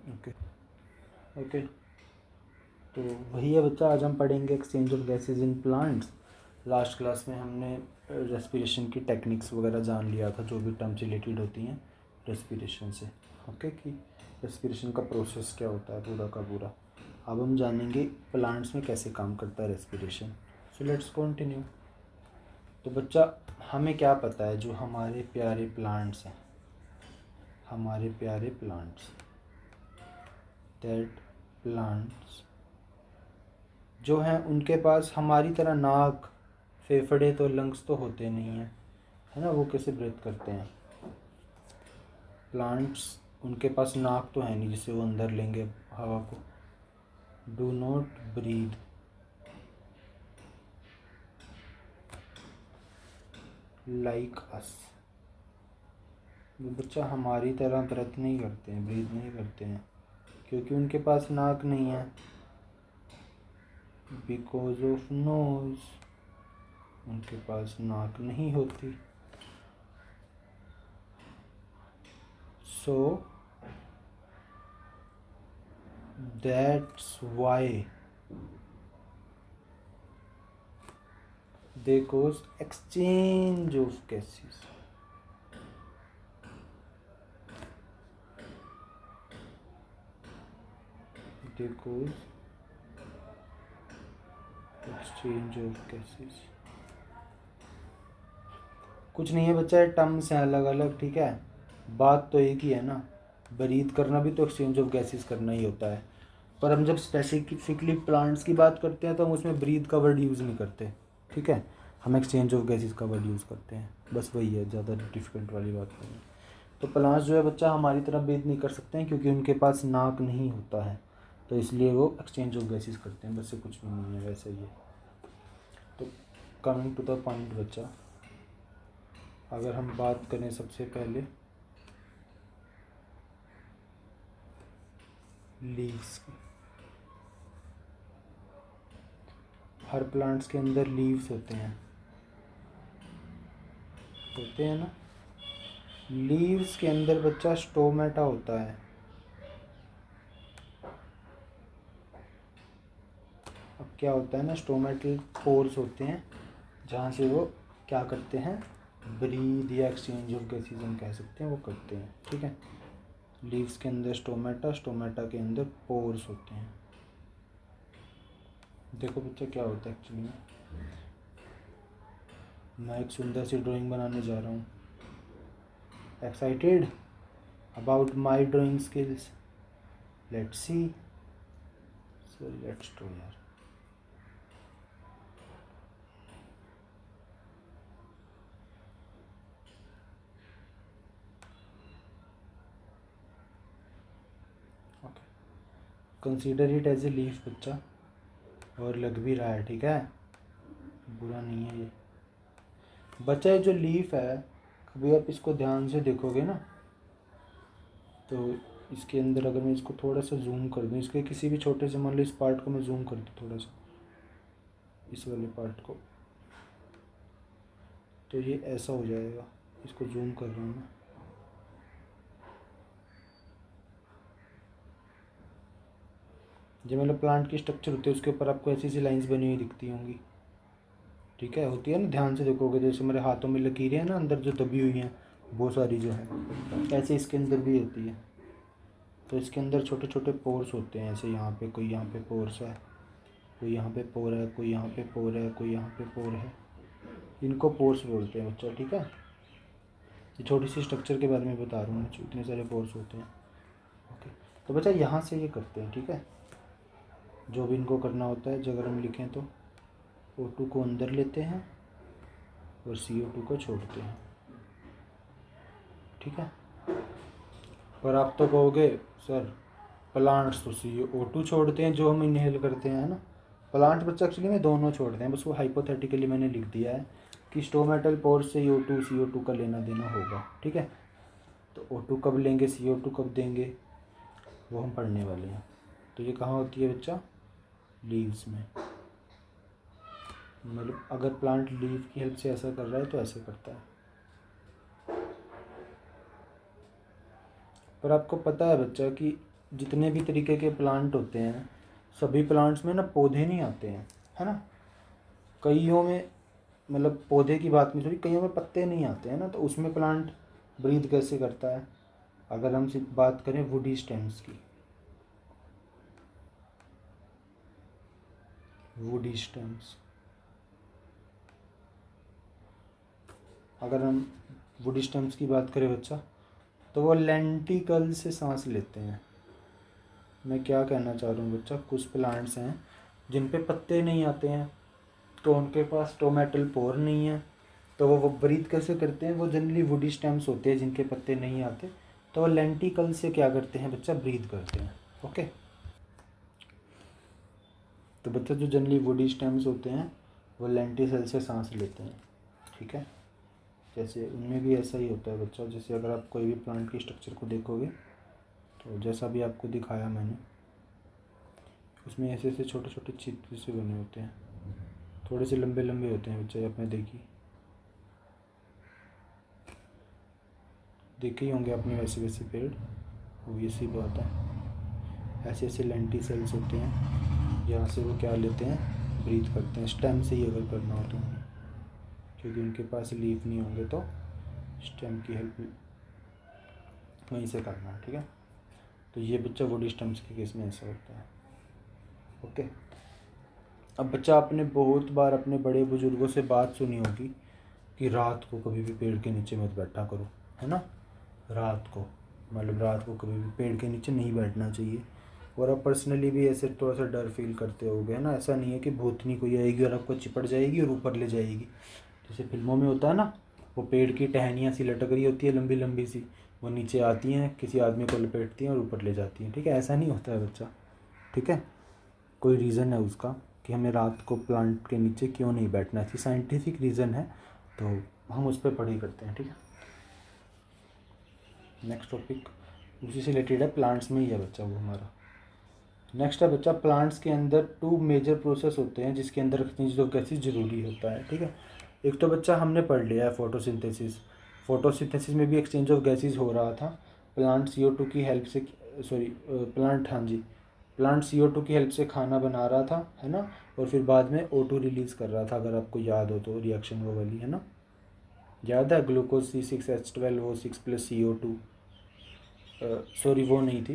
Okay okay. तो वही है बच्चा, आज हम पढ़ेंगे exchange of gases in plants. Last class में हमने रेस्पिरेशन की टेक्निक्स वगैरह जान लिया था, जो भी टर्म्स रिलेटेड होती हैं रेस्पिरेशन से। ओके, कि रेस्पिरेशन का प्रोसेस क्या होता है पूरा का पूरा। अब हम जानेंगे प्लांट्स में कैसे काम करता है रेस्पिरेशन। So let's continue. तो बच्चा, हमें क्या पता है, जो हमारे प्यारे प्लांट्स हैं, हमारे प्यारे प्लांट्स, दैट प्लांट्स जो हैं उनके पास हमारी तरह नाक, फेफड़े तो लंग्स तो होते नहीं हैं, है ना। वो कैसे ब्रीथ करते हैं प्लांट्स? उनके पास नाक तो है नहीं जिससे वो अंदर लेंगे हवा को। Do not breathe like us. वो बच्चा हमारी तरह ब्रीथ नहीं करते हैं, ब्रीथ नहीं करते हैं, क्योंकि उनके पास नाक नहीं है। बिकॉज ऑफ नोज, उनके पास नाक नहीं होती। So that's why they cause exchange of gases. They cause exchange of gases. कुछ नहीं है बच्चा, टर्म्स हैं अलग अलग, ठीक है। बात तो एक ही है ना, ब्रीथ करना भी तो एक्सचेंज ऑफ गैसेस करना ही होता है। पर हम जब स्पेसिफिकली प्लांट्स की बात करते हैं तो हम उसमें ब्रीथ का वर्ड यूज़ नहीं करते, ठीक है। हम एक्सचेंज ऑफ गैसेस का वर्ड यूज़ करते हैं, बस वही है, ज़्यादा डिफिकल्ट वाली बात नहीं है। तो प्लांट्स जो है बच्चा हमारी तरह ब्रीथ नहीं कर सकते हैं, क्योंकि उनके पास नाक नहीं होता है, तो इसलिए वो एक्सचेंज ऑफ गैसेस करते हैं, बस से कुछ भी नहीं है, वैसे ही है। तो कमिंग टू द पॉइंट बच्चा, अगर हम बात करें सबसे पहले लीव्स की। हर प्लांट्स के अंदर लीव्स होते हैं ना। लीव्स के अंदर बच्चा स्टोमेटा होता है। अब क्या होता है ना, स्टोमेटल पोर्स होते हैं जहाँ से वो क्या करते हैं, ब्रीथ या एक्सचेंज ऑफ गैसेज हम कह सकते हैं, वो करते हैं, ठीक है। लीव्स के अंदर स्टोमेटा, स्टोमेटा के अंदर पोर्स होते हैं। देखो बच्चा क्या होता है एक्चुअली में, मैं एक सुंदर सी ड्राइंग बनाने जा रहा हूँ। Excited about my drawing skills? Let's see. So let's draw यार। Consider it as a leaf बच्चा, और लग भी रहा है, ठीक है, बुरा नहीं है ये बच्चा। ये जो लीफ है, कभी आप इसको ध्यान से देखोगे ना, तो इसके अंदर अगर मैं इसको थोड़ा सा जूम कर दूँ, इसके किसी भी छोटे से, मान लो इस पार्ट को मैं जूम कर दूँ थोड़ा सा, इस वाले पार्ट को, तो ये ऐसा हो जाएगा। इसको जूम कर रहा हूँ मैं, जो मतलब प्लांट की स्ट्रक्चर होती है उसके ऊपर आपको ऐसी सी लाइंस बनी हुई दिखती होंगी, ठीक है, होती है ना। ध्यान से देखोगे, जैसे मेरे हाथों में लकीरें हैं ना अंदर जो दबी हुई हैं बहुत सारी जो है, ऐसे इसके अंदर भी होती है। तो इसके अंदर छोटे छोटे पोर्स होते हैं, ऐसे यहाँ पे कोई, यहाँ पे पोर्स है, कोई यहाँ पे पोर है, कोई यहाँ पे पोर है, कोई यहाँ पे पोर है। इनको पोर्स बोलते हैं बच्चा, ठीक है। ये छोटी सी स्ट्रक्चर के बारे में बता रहा हूँ मैं, इतने सारे पोर्स होते हैं। ओके, तो बच्चा यहाँ से ये करते हैं, ठीक है। जो भी इनको करना होता है, अगर हम लिखें तो O2 को अंदर लेते हैं और CO2 को छोड़ते हैं, ठीक है। पर आप तो कहोगे सर प्लांट्स तो CO2 छोड़ते हैं जो हम इनहेल करते हैं, है ना। प्लांट बच्चा एक्चुअली में दोनों छोड़ते हैं, बस वो हाइपोथेटिकली मैंने लिख दिया है कि स्टोमेटल पोर्स से CO2 का लेना देना होगा, ठीक है। तो O2 कब लेंगे, CO2 कब देंगे, वो हम पढ़ने वाले हैं। तो ये कहाँ होती है बच्चा, लीव्स में। मतलब अगर प्लांट लीव की हेल्प से ऐसा कर रहा है तो ऐसे करता है। पर आपको पता है बच्चा कि जितने भी तरीके के प्लांट होते हैं सभी प्लांट्स में ना पौधे नहीं आते हैं, है ना। कईयों में, मतलब पौधे की बात नहीं, सॉरी, कईयों में पत्ते नहीं आते हैं ना, तो उसमें प्लांट ब्रीथ कैसे करता है। अगर हम सिर्फ बात करें वुडी स्टेम्स की, वुडी स्टेम्स, अगर हम वुडी स्टेम्स की बात करें बच्चा, तो वो लेंटिकल से सांस लेते हैं। मैं क्या कहना चाह रहा हूँ बच्चा, कुछ प्लांट्स हैं जिन पे पत्ते नहीं आते हैं, तो उनके पास स्टोमेटल पोर नहीं है, तो वो ब्रीथ कैसे करते हैं। वो जनरली वुडी स्टेम्स होते हैं जिनके पत्ते नहीं आते, तो वो लेंटिकल से क्या करते हैं बच्चा, ब्रीथ करते हैं। ओके, तो बच्चा जो जनरली वुडी स्टेम्स होते हैं वो लेंटिसेल से सांस लेते हैं, ठीक है। जैसे उनमें भी ऐसा ही होता है बच्चा, जैसे अगर आप कोई भी प्लांट की स्ट्रक्चर को देखोगे, तो जैसा भी आपको दिखाया मैंने, उसमें ऐसे ऐसे छोटे छोटे चित्र से बने होते हैं, थोड़े से लंबे लंबे होते हैं बच्चा। आपने देखे ही होंगे अपने वैसे वैसे पेड़, वो ये सी बात है। ऐसे ऐसे लेंटिसेल्स होते हैं, यहाँ से वो क्या लेते हैं, ब्रीथ करते हैं। स्टेम से ही अगर करना हो तो उन्हें, क्योंकि उनके पास लीफ नहीं होंगे तो स्टेम की हेल्प वहीं से करना है, ठीक है। तो ये बच्चा वुडी स्टेम्स के केस में ऐसा होता है। ओके, अब बच्चा आपने बहुत बार अपने बड़े बुजुर्गों से बात सुनी होगी कि रात को कभी भी पेड़ के नीचे मत बैठा करो, है ना। रात को, मतलब रात को कभी भी पेड़ के नीचे नहीं बैठना चाहिए। और आप पर्सनली भी ऐसे थोड़ा सा डर फील करते होगे, है ना। ऐसा नहीं है कि भूतनी कोई आएगी और आपको चिपट जाएगी और ऊपर ले जाएगी, जैसे फिल्मों में होता है ना। वो पेड़ की टहनियाँ सी लटक रही होती है लंबी लंबी सी, वो नीचे आती हैं, किसी आदमी को लपेटती हैं और ऊपर ले जाती हैं, ठीक है। ऐसा नहीं होता है बच्चा, ठीक है। कोई रीज़न है उसका कि हमें रात को प्लांट के नीचे क्यों नहीं बैठना चाहिए, साइंटिफिक रीज़न है, तो हम उस पर पढ़ाई करते हैं, ठीक है। नेक्स्ट टॉपिक उसी से रिलेटेड है, प्लांट्स में ही है बच्चा वो हमारा। नेक्स्ट है बच्चा, प्लांट्स के अंदर 2 मेजर प्रोसेस होते हैं जिसके अंदर एक्सचेंज ऑफ गैसेज ज़रूरी होता है, ठीक है। एक तो बच्चा हमने पढ़ लिया है फोटोसिंथेसिस। फोटोसिंथेसिस में भी एक्सचेंज ऑफ गैसेज हो रहा था। प्लांट CO2 की हेल्प से, सॉरी प्लांट, हाँ जी, प्लांट CO2 की हेल्प से खाना बना रहा था, है ना। और फिर बाद में O2 रिलीज़ कर रहा था, अगर आपको याद हो तो रिएक्शन वो वाली, है ना। याद है, glucose C6H12O6 plus CO2, sorry वो नहीं थी।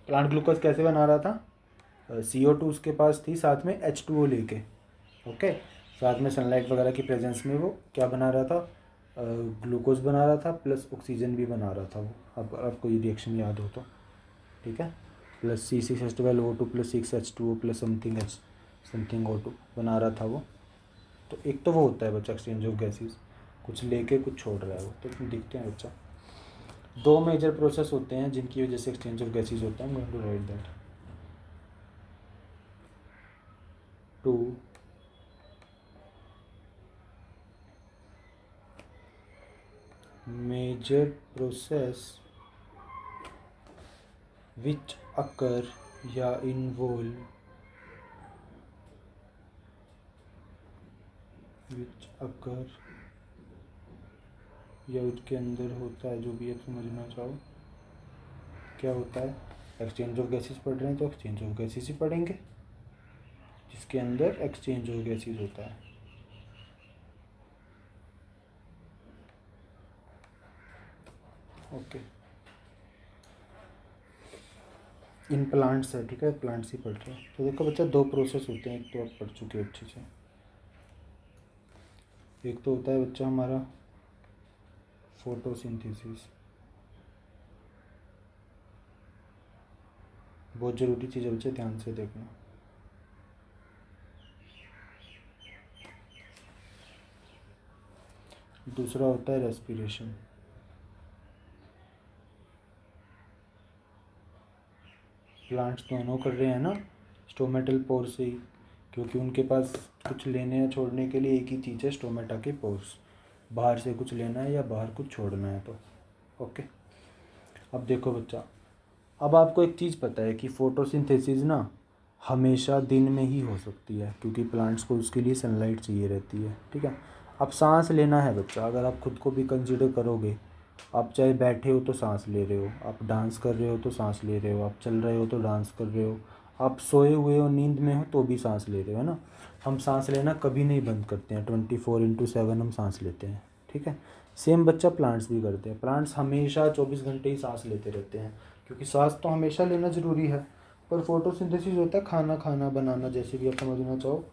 प्लांट ग्लूकोज कैसे बना रहा था, CO2 उसके पास थी, साथ में H2O लेके, ओके। साथ में सनलाइट वगैरह की प्रेजेंस में वो क्या बना रहा था, ग्लूकोज बना रहा था, प्लस ऑक्सीजन भी बना रहा था वो। अब आपको ये रिएक्शन याद हो तो, ठीक है। Plus C6H12O2 plus 6H2O plus something O2 बना रहा था वो। तो एक तो वो होता है बच्चा एक्सचेंज ऑफ गैसेस, कुछ लेके कुछ छोड़ रहा है वो, तो दिखते हैं बच्चा। 2 मेजर प्रोसेस होते हैं जिनकी वजह से एक्सचेंज ऑफ गैसेस होता है। I am going to write that, 2 major process which occur या involve which occur या उसके अंदर होता है, जो भी आप समझना चाहो क्या होता है। एक्सचेंज ऑफ गैसेस पढ़ रहे हैं तो एक्सचेंज ऑफ गैसेस ही पढ़ेंगे जिसके अंदर एक्सचेंज ऑफ गैसेस होता है। ओके, इन प्लांट्स है, ठीक है, प्लांट्स ही पढ़ रहे हैं। तो देखो बच्चा, 2 प्रोसेस होते हैं, एक तो आप पढ़ चुके अच्छे से। एक तो होता है बच्चा हमारा फोटोसिंथेसिस, बहुत ज़रूरी चीज़ है बच्चे, ध्यान से देखना। दूसरा होता है रेस्पिरेशन। प्लांट्स दोनों कर रहे हैं ना स्टोमेटल पोर से ही, क्योंकि उनके पास कुछ लेने या छोड़ने के लिए एक ही चीज़ है, स्टोमेटा के पोर्स। बाहर से कुछ लेना है या बाहर कुछ छोड़ना है तो, ओके। अब देखो बच्चा, अब आपको एक चीज़ पता है कि फ़ोटोसिंथेसिस ना हमेशा दिन में ही हो सकती है, क्योंकि प्लांट्स को उसके लिए सनलाइट चाहिए रहती है, ठीक है। अब सांस लेना है बच्चा, अगर आप खुद को भी कंसिडर करोगे आप चाहे बैठे हो तो सांस ले रहे हो, आप डांस कर रहे हो तो सांस ले रहे हो, आप चल रहे हो तो डांस कर रहे हो, आप सोए हुए हो नींद में हो तो भी सांस ले रहे हो, है ना। हम सांस लेना कभी नहीं बंद करते हैं, 24/7 हम सांस लेते हैं, ठीक है। सेम बच्चा प्लांट्स भी करते हैं। प्लांट्स हमेशा 24 घंटे ही सांस लेते रहते हैं, क्योंकि सांस तो हमेशा लेना ज़रूरी है। पर फोटोसिंथेसिस होता है खाना खाना बनाना, जैसे भी आप समझना चाहो।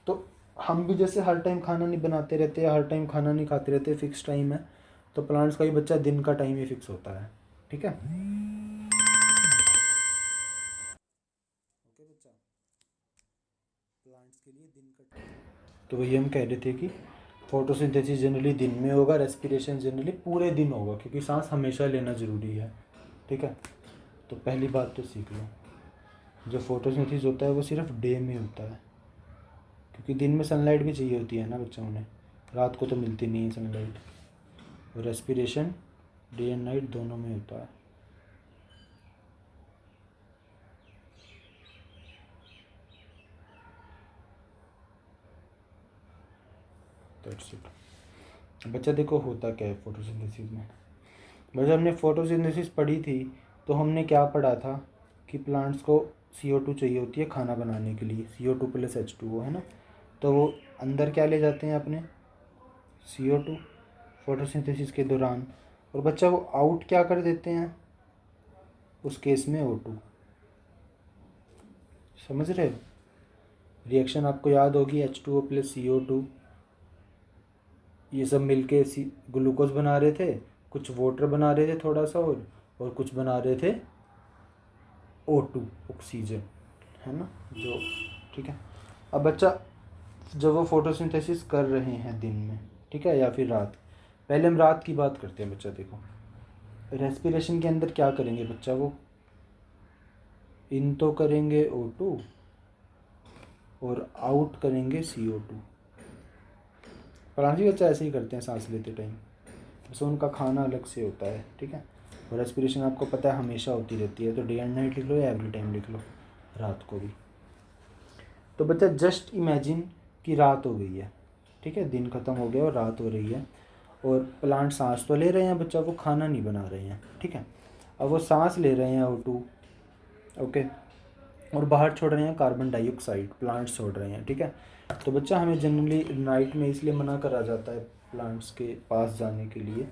तो हम भी जैसे हर टाइम खाना नहीं बनाते रहते, हर टाइम खाना नहीं खाते रहते, फिक्स टाइम है। तो प्लांट्स का ही बच्चा दिन का टाइम ही फिक्स होता है, ठीक है। ओके बच्चा, प्लांट्स के लिए दिन का टाइम। तो वही हम कह रहे थे कि फोटोसिंथेसिस जनरली दिन में होगा, रेस्पिरेशन जनरली पूरे दिन होगा, क्योंकि सांस हमेशा लेना ज़रूरी है, ठीक है। तो पहली बात तो सीख लो, जो फोटोसिंथेसिस होता है वो सिर्फ डे में होता है, क्योंकि दिन में सनलाइट भी चाहिए होती है ना बच्चों, उन्हें रात को तो मिलती नहीं है सनलाइट। और रेस्पिरेशन डे एंड नाइट दोनों में होता है। दैट्स इट बच्चा। देखो होता क्या है फोटोसिंथेसिस में। बच्चा हमने फोटोसिंथेसिस पढ़ी थी, तो हमने क्या पढ़ा था कि प्लांट्स को CO2 चाहिए होती है खाना बनाने के लिए, CO2 + H2O, है ना। तो वो अंदर क्या ले जाते हैं अपने, CO2 फोटोसिंथेसिस के दौरान। और बच्चा वो आउट क्या कर देते हैं उस केस में, O2। समझ रहे हो रिएक्शन? आपको याद होगी, H2O + CO2 ये सब मिलके ग्लूकोज बना रहे थे, कुछ वाटर बना रहे थे थोड़ा सा, और कुछ बना रहे थे O2 ऑक्सीजन, है ना जो, ठीक है। अब बच्चा जब वो फोटोसिंथेसिस कर रहे हैं दिन में, ठीक है, या फिर रात, पहले हम रात की बात करते हैं बच्चा। देखो रेस्पिरेशन के अंदर क्या करेंगे बच्चा, वो इन तो करेंगे O2 और आउट करेंगे CO2। प्लांट भी बच्चा ऐसे ही करते हैं सांस लेते टाइम, बस उनका खाना अलग से होता है, ठीक है। और रेस्पिरेशन आपको पता है हमेशा होती रहती है, तो डे एंड नाइट लिख लो या एवरी टाइम लिख लो, रात को भी। तो बच्चा जस्ट इमेजिन कि रात हो गई है, ठीक है, दिन ख़त्म हो गया और रात हो रही है, और प्लांट सांस तो ले रहे हैं बच्चा, वो खाना नहीं बना रहे हैं, ठीक है। अब वो सांस ले रहे हैं O2, ओके, और बाहर छोड़ रहे हैं कार्बन डाइऑक्साइड, प्लांट्स छोड़ रहे हैं, ठीक है। तो बच्चा हमें जनरली नाइट में इसलिए मना करा जाता है प्लांट्स के पास जाने के लिए,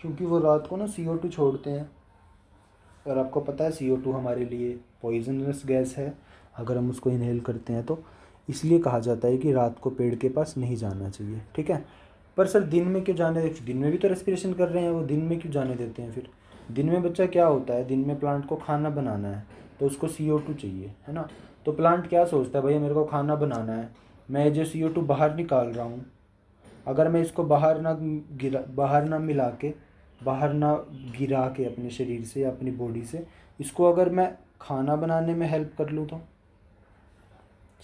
क्योंकि वो रात को ना CO2 छोड़ते हैं, और आपको पता है CO2 हमारे लिए पॉइजनस गैस है अगर हम उसको इनहेल करते हैं तो। इसलिए कहा जाता है कि रात को पेड़ के पास नहीं जाना चाहिए, ठीक है। पर सर दिन में क्यों जाने, दिन में भी तो रेस्पिरेशन कर रहे हैं वो, दिन में क्यों जाने देते हैं फिर? दिन में बच्चा क्या होता है, दिन में प्लांट को खाना बनाना है, तो उसको CO2 चाहिए, है ना। तो प्लांट क्या सोचता है, भैया मेरे को खाना बनाना है, मैं जो CO2 बाहर निकाल रहा हूँ, अगर मैं इसको बाहर ना मिला के, बाहर ना गिरा के अपने शरीर से, अपनी बॉडी से, इसको अगर मैं खाना बनाने में हेल्प कर लूँ तो,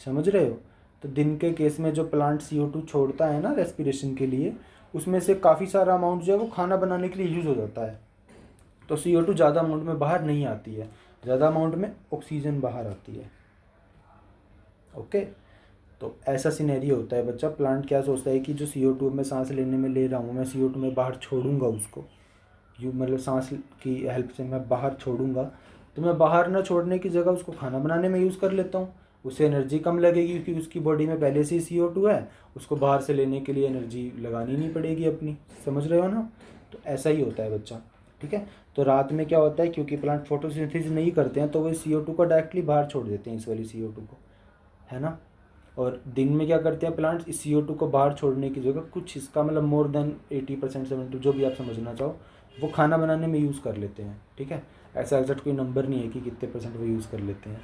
समझ रहे हो। तो दिन के केस में जो प्लांट CO2 छोड़ता है ना रेस्पिरेशन के लिए, उसमें से काफ़ी सारा अमाउंट जो है वो खाना बनाने के लिए यूज़ हो जाता है। तो CO2 ज़्यादा अमाउंट में बाहर नहीं आती है, ज़्यादा अमाउंट में ऑक्सीजन बाहर आती है, ओके। तो ऐसा सिनेरियो होता है बच्चा। प्लांट क्या सोचता है कि जो CO2 मैं सांस लेने में ले रहा हूँ, मैं CO2 में बाहर छोड़ूंगा उसको, मतलब सांस की हेल्प से मैं बाहर छोड़ूंगा, तो मैं बाहर ना छोड़ने की जगह उसको खाना बनाने में यूज़ कर लेता हूँ। उससे एनर्जी कम लगेगी, क्योंकि उसकी बॉडी में पहले से ही CO2 है, उसको बाहर से लेने के लिए एनर्जी लगानी नहीं पड़ेगी अपनी, समझ रहे हो ना। तो ऐसा ही होता है बच्चा, ठीक है। तो रात में क्या होता है, क्योंकि प्लांट फोटोसिंथेसिस नहीं करते हैं, तो वो CO2 को डायरेक्टली बाहर छोड़ देते हैं, इस वाली CO2 को, है ना। और दिन में क्या करते हैं प्लांट्स, इस CO2 को बाहर छोड़ने की जगह कुछ इसका मतलब मोर देन 80% 70, जो भी आप समझना चाहो, वो खाना बनाने में यूज़ कर लेते हैं, ठीक है। ऐसा एग्जैक्ट कोई नंबर नहीं है कि कितने % वो यूज़ कर लेते हैं,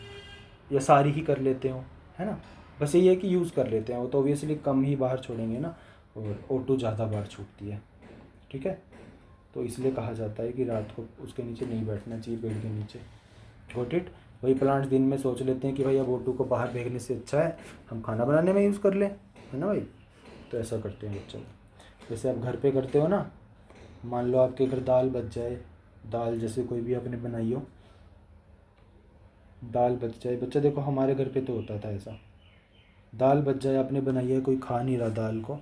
या सारी ही कर लेते हो, है ना। बस यही है कि यूज़ कर लेते हैं, वो तो ऑब्वियसली कम ही बाहर छोड़ेंगे ना, और O2 ज़्यादा बाहर छूटती है, ठीक है। तो इसलिए कहा जाता है कि रात को उसके नीचे नहीं बैठना चाहिए, पेड़ के नीचे, गॉट इट। वही प्लांट्स दिन में सोच लेते हैं कि भाई अब O2 को बाहर फेंकने से अच्छा है हम खाना बनाने में यूज़ कर लें, है ना भाई। तो ऐसा करते हैं बच्चों। जैसे आप घर पे करते हो ना, मान लो आपके घर दाल बच जाए, दाल जैसे कोई भी आपने बनाई हो, दाल बच जाए बच्चा, देखो हमारे घर पे तो होता था ऐसा, दाल बच जाए आपने बनाई है, कोई खा नहीं रहा दाल को,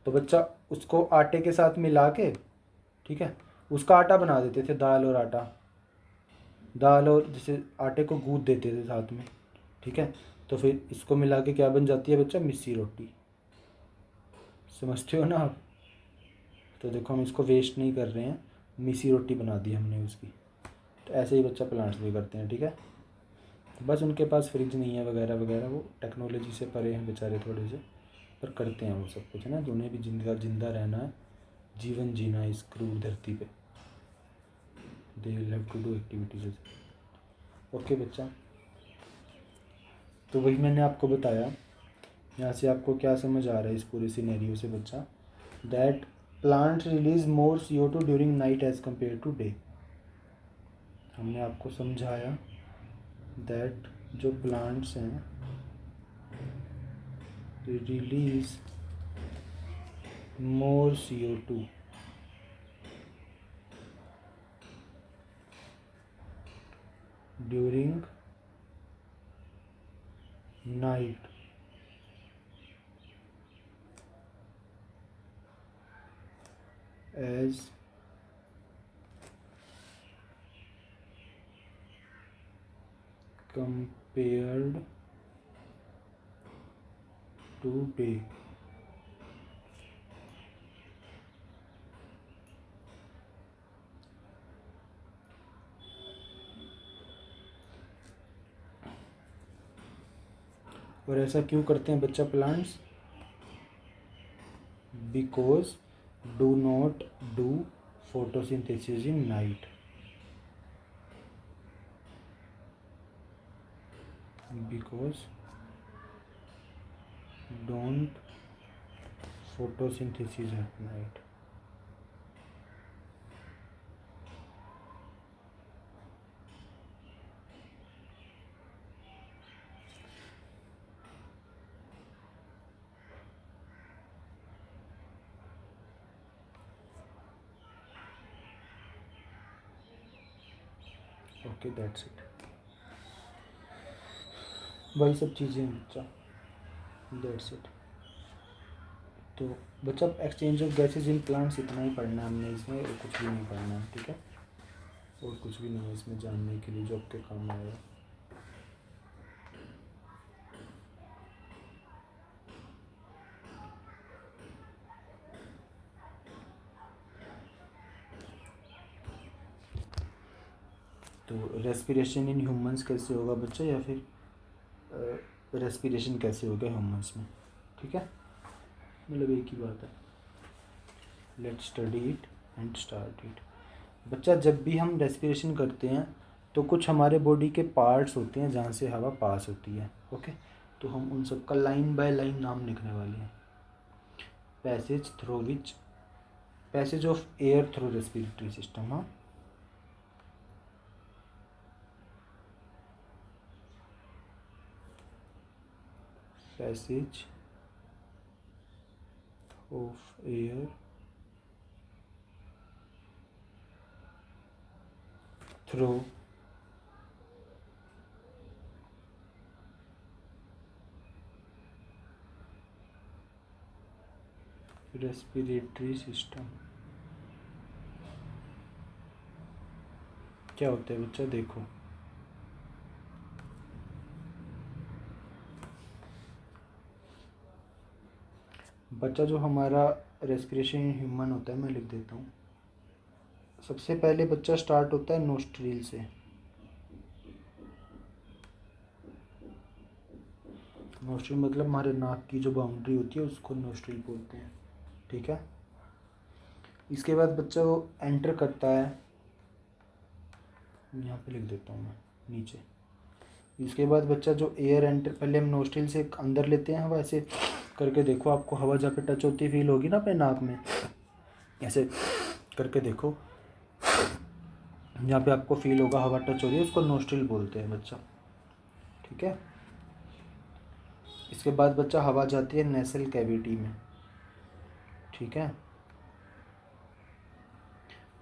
तो बच्चा उसको आटे के साथ मिला के, ठीक है, उसका आटा बना देते थे, दाल और आटा, दाल और जैसे आटे को गूँथ देते थे साथ में, ठीक है। तो फिर इसको मिला के क्या बन जाती है बच्चा, मिस्सी रोटी। समझते हो ना आप। तो देखो हम इसको वेस्ट नहीं कर रहे हैं, मिस्सी रोटी बना दी हमने उसकी। तो ऐसे ही बच्चा प्लांट्स भी करते हैं, ठीक है। तो बस उनके पास फ्रिज नहीं है वगैरह वगैरह, वो टेक्नोलॉजी से परे हैं बेचारे थोड़े से, पर करते हैं वो सब कुछ, है ना। तो उन्हें भी जिंदा रहना है, जीवन जीना है इस क्रूर धरती पे। They will have to do activities. Okay बच्चा, तो वही मैंने आपको बताया। यहाँ से आपको क्या समझ आ रहा है इस पूरे सिनेरियो से बच्चा, that plant release more CO2 during night as compare to day. हमने आपको समझाया दैट जो प्लांट्स हैं release more CO2 during night as compared to day। और ऐसा क्यों करते हैं बच्चा plants, because do not do photosynthesis in night, because don't photosynthesis at night. Okay that's it, वही सब चीज़ें हैं बच्चा, दैट्स इट। तो बच्चा exchange of gases in plants इतना ही पढ़ना है हमने इसमें, और कुछ भी नहीं पढ़ना है, ठीक है। और कुछ भी नहीं है इसमें जानने के लिए जो आपके काम आएगा। तो रेस्पिरेशन इन ह्यूमंस कैसे होगा बच्चा, या फिर रेस्पिरेशन कैसे होगा ह्यूमंस में, ठीक है, मतलब एक ही बात है। Let's study it and start it. बच्चा जब भी हम रेस्पिरेशन करते हैं तो कुछ हमारे बॉडी के पार्ट्स होते हैं जहाँ से हवा पास होती है, ओके। तो हम उन सब का लाइन बाय लाइन नाम लिखने वाले हैं। Passage through which, passage of air through respiratory system, हाँ। Passage of air through respiratory system. क्या होता है बच्चा, देखो बच्चा जो हमारा रेस्पिरेशन ह्यूमन होता है, मैं लिख देता हूँ। सबसे पहले बच्चा स्टार्ट होता है नोस्ट्रिल से, नोस्ट्रिल मतलब हमारे नाक की जो बाउंड्री होती है उसको नोस्ट्रिल बोलते हैं, ठीक है। इसके बाद बच्चा वो एंटर करता है, यहाँ पे लिख देता हूँ मैं नीचे। इसके बाद बच्चा जो एयर एंटर, पहले हम नोस्ट्रिल से अंदर लेते हैं हवा, ऐसे करके देखो, आपको हवा जहाँ पे टच होती फील होगी ना अपने नाक में, ऐसे करके देखो, जहाँ पे आपको फील होगा हवा टच हो रही है उसको नोस्ट्रिल बोलते हैं बच्चा, ठीक है। इसके बाद बच्चा हवा जाती है नेसल कैविटी में, ठीक है।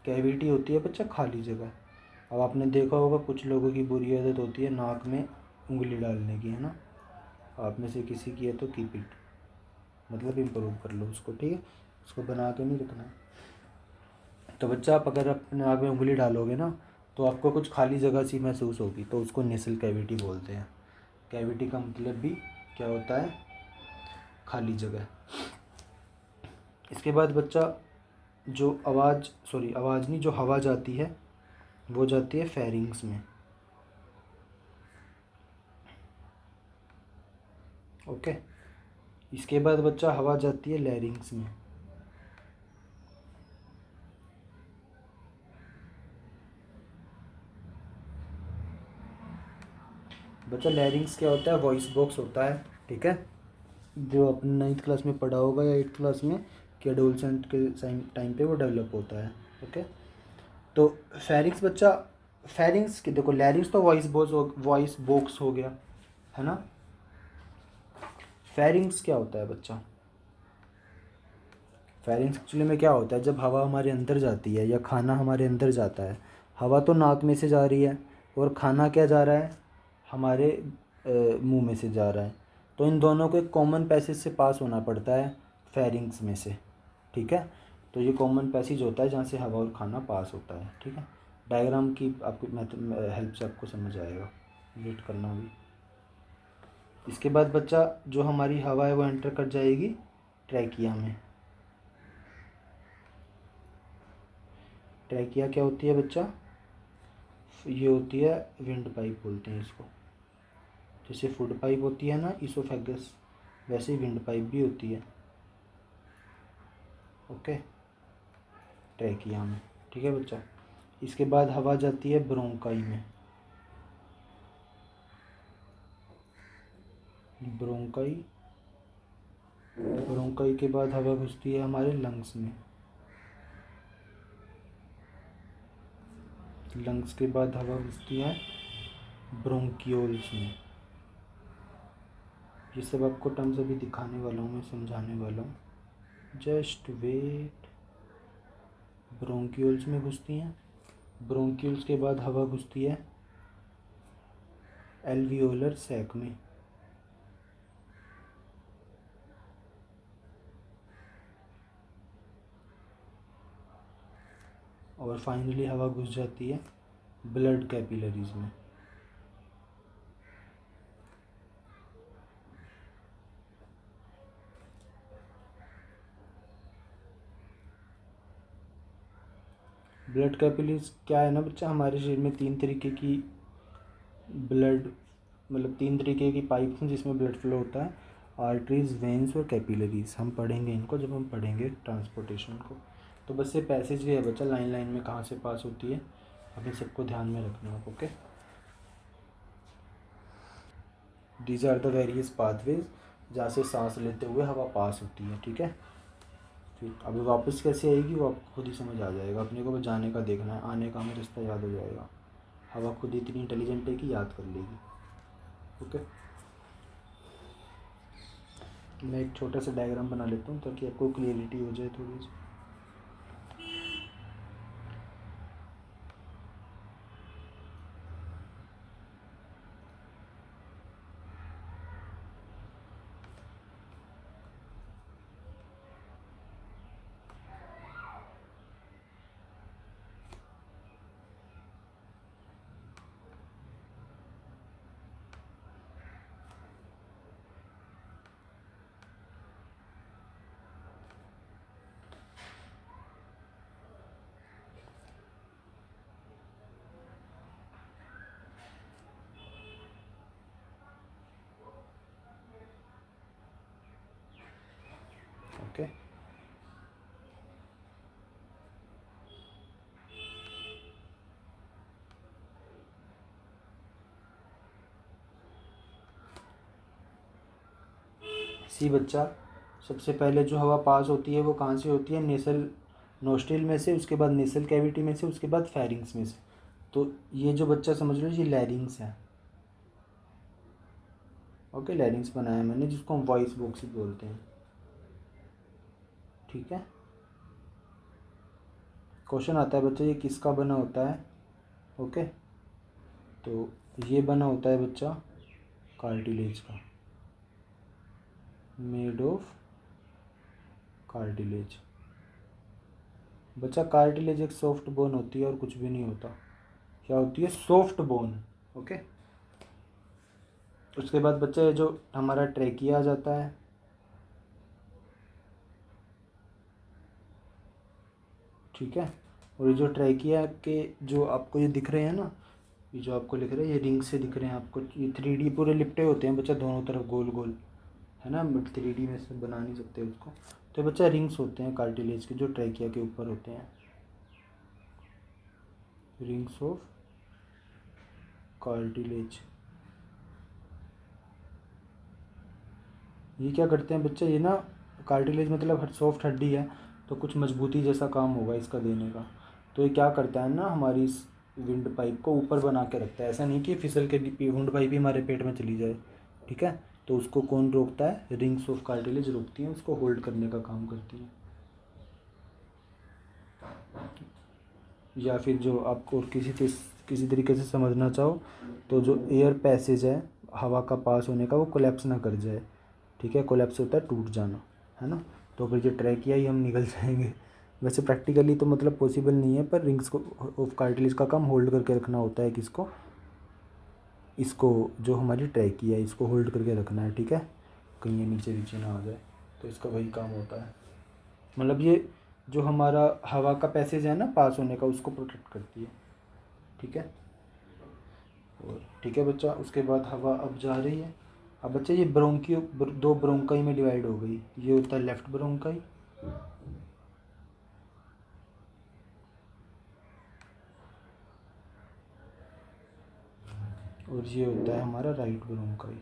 कैविटी होती है बच्चा खाली जगह। अब आपने देखा होगा कुछ लोगों की बुरी आदत होती है नाक में उंगली डालने की, है ना। आप में से किसी की है तो कीप इट, मतलब इम्प्रूव कर लो उसको, ठीक है। उसको बना के नहीं रखना है। तो बच्चा आप अगर अपने आग में उंगली डालोगे ना तो आपको कुछ खाली जगह सी महसूस होगी, तो उसको नेसल कैविटी बोलते हैं। कैविटी का मतलब भी क्या होता है? खाली जगह। इसके बाद बच्चा जो आवाज़ नहीं, जो हवा जाती है वो जाती है फेरिंग्स में। ओके। इसके बाद बच्चा हवा जाती है लैरिंग्स में। बच्चा लैरिंग्स क्या होता है? वॉइस बॉक्स होता है, ठीक है, जो अपने 9th क्लास में पढ़ा होगा या 8th क्लास में कि एडोलसेंट के टाइम पे वो डेवलप होता है। ओके। तो फेरिंग्स बच्चा, फेरिंग्स की देखो, लैरिंग्स तो वॉइस बॉक्स हो गया, है ना। फेरिंग्स क्या होता है बच्चा? फेरिंग्स एक्चुअली में क्या होता है? जब हवा हमारे अंदर जाती है या खाना हमारे अंदर जाता है, हवा तो नाक में से जा रही है और खाना क्या जा रहा है? हमारे मुंह में से जा रहा है। तो इन दोनों को एक कॉमन पैसेज से पास होना पड़ता है, फेरिंग्स में से, ठीक है। तो ये कॉमन पैसेज होता है जहाँ से हवा और खाना पास होता है, ठीक है। डायग्राम की आपको हेल्प से आपको समझ आएगा, वेट करना भी। इसके बाद बच्चा जो हमारी हवा है वो एंटर कर जाएगी ट्रैकिया में। ट्रैकिया क्या होती है बच्चा? ये होती है विंड पाइप बोलते हैं इसको। जैसे फूड पाइप होती है ना, इसोफेगस, वैसे ही विंड पाइप भी होती है। ओके, ट्रैकिया में, ठीक है बच्चा। इसके बाद हवा जाती है ब्रोंकाई में। ब्रोंकाई, ब्रोंकाई के बाद हवा घुसती है हमारे लंग्स में। लंग्स के बाद हवा घुसती है ब्रोंकियोल्स में। ये सब आपको टर्म्स अभी दिखाने वाला हूँ, मैं समझाने वाला हूँ, जस्ट वेट। ब्रोंक्यूल्स में घुसती हैं। ब्रोंक्यूल्स के बाद हवा घुसती है एल्वियोलर सैक में। और फाइनली हवा घुस जाती है ब्लड कैपिलरीज में। ब्लड कैपिलरीज क्या है ना बच्चा, हमारे शरीर में 3 तरीके की ब्लड, मतलब 3 तरीके की पाइप्स हैं जिसमें ब्लड फ्लो होता है, आर्टरीज, वेन्स और कैपिलरीज। हम पढ़ेंगे इनको जब हम पढ़ेंगे ट्रांसपोर्टेशन को। तो बस ये पैसेज भी है बच्चा, लाइन लाइन में कहाँ से पास होती है, हमें सबको ध्यान में रखना है। Okay, these are the various pathways जहाँ से सांस लेते हुए हवा पास होती है, ठीक है। फिर अभी वापस कैसे आएगी वो आपको खुद ही समझ आ जाएगा, अपने को बस जाने का देखना है, आने का हमें रास्ता याद हो जाएगा। हवा खुद इतनी इंटेलिजेंट है कि याद कर लेगी। ओके, मैं एक छोटा सा डायग्राम बना लेता हूँ ताकि आपको क्लियरिटी हो जाए थोड़ी सी। ओके, सी बच्चा, सबसे पहले जो हवा पास होती है वो कहाँ से होती है? नेसल, नोस्ट्रिल में से, उसके बाद नेसल कैविटी में से, उसके बाद फेरिंग्स में से। तो ये जो बच्चा समझ लो ये लैरिंग्स है। ओके, लैरिंग्स बनाया मैंने जिसको हम वॉइस बॉक्स भी बोलते हैं, ठीक है। क्वेश्चन आता है बच्चा ये किसका बना होता है? ओके, तो ये बना होता है बच्चा कार्टिलेज का, मेड ऑफ कार्टिलेज। बच्चा कार्टिलेज एक सॉफ्ट बोन होती है और कुछ भी नहीं होता। क्या होती है? Soft bone. ओके। उसके बाद बच्चा ये जो हमारा ट्रेकिया आ जाता है, ठीक है। और ये जो ट्रेकिया के जो आपको ये दिख रहे हैं ना, ये जो आपको लिख रहे हैं, ये रिंग से दिख रहे हैं आपको, ये 3D पूरे लिपटे होते हैं बच्चा, दोनों तरफ गोल गोल, है ना, बट 3D में से बना नहीं सकते उसको। तो बच्चा रिंग्स होते हैं कार्टिलेज के जो ट्रेकिया के ऊपर होते हैं, रिंग्स ऑफ कार्टिलेज। ये क्या करते हैं बच्चा, ये ना कार्टिलेज मतलब सॉफ्ट हड्डी है, तो कुछ मजबूती जैसा काम होगा इसका देने का। तो ये क्या करता है ना, हमारी इस विंड पाइप को ऊपर बना के रखता है, ऐसा नहीं कि फिसल के विंड पाइप ही हमारे पेट में चली जाए, ठीक है। तो उसको कौन रोकता है? रिंग्स ऑफ कार्टिलेज रोकती हैं, उसको होल्ड करने का काम करती हैं। या फिर जो आपको किसी तरीके से समझना चाहो तो जो एयर पैसेज है, हवा का पास होने का, वो कोलैप्स ना कर जाए, ठीक है। कोलैप्स होता है टूट जाना, है ना। तो फिर जो ट्रैकिया ही हम निकल जाएंगे। वैसे प्रैक्टिकली तो मतलब पॉसिबल नहीं है, पर रिंग्स को ऑफ कार्टिलेज का काम होल्ड करके रखना होता है। किसको? इसको, जो हमारी ट्रैकिया है, इसको होल्ड करके रखना है, ठीक है, कहीं ये नीचे नीचे ना आ जाए। तो इसका वही काम होता है, मतलब ये जो हमारा हवा का पैसेज है ना पास होने का, उसको प्रोटेक्ट करती है, ठीक है। और ठीक है बच्चा, उसके बाद हवा अब जा रही है। अब बच्चा ये ब्रोंकियो दो ब्रोंकाई में डिवाइड हो गई। ये होता है लेफ्ट ब्रोंकाई, और ये होता है हमारा राइट ब्रोंकाई।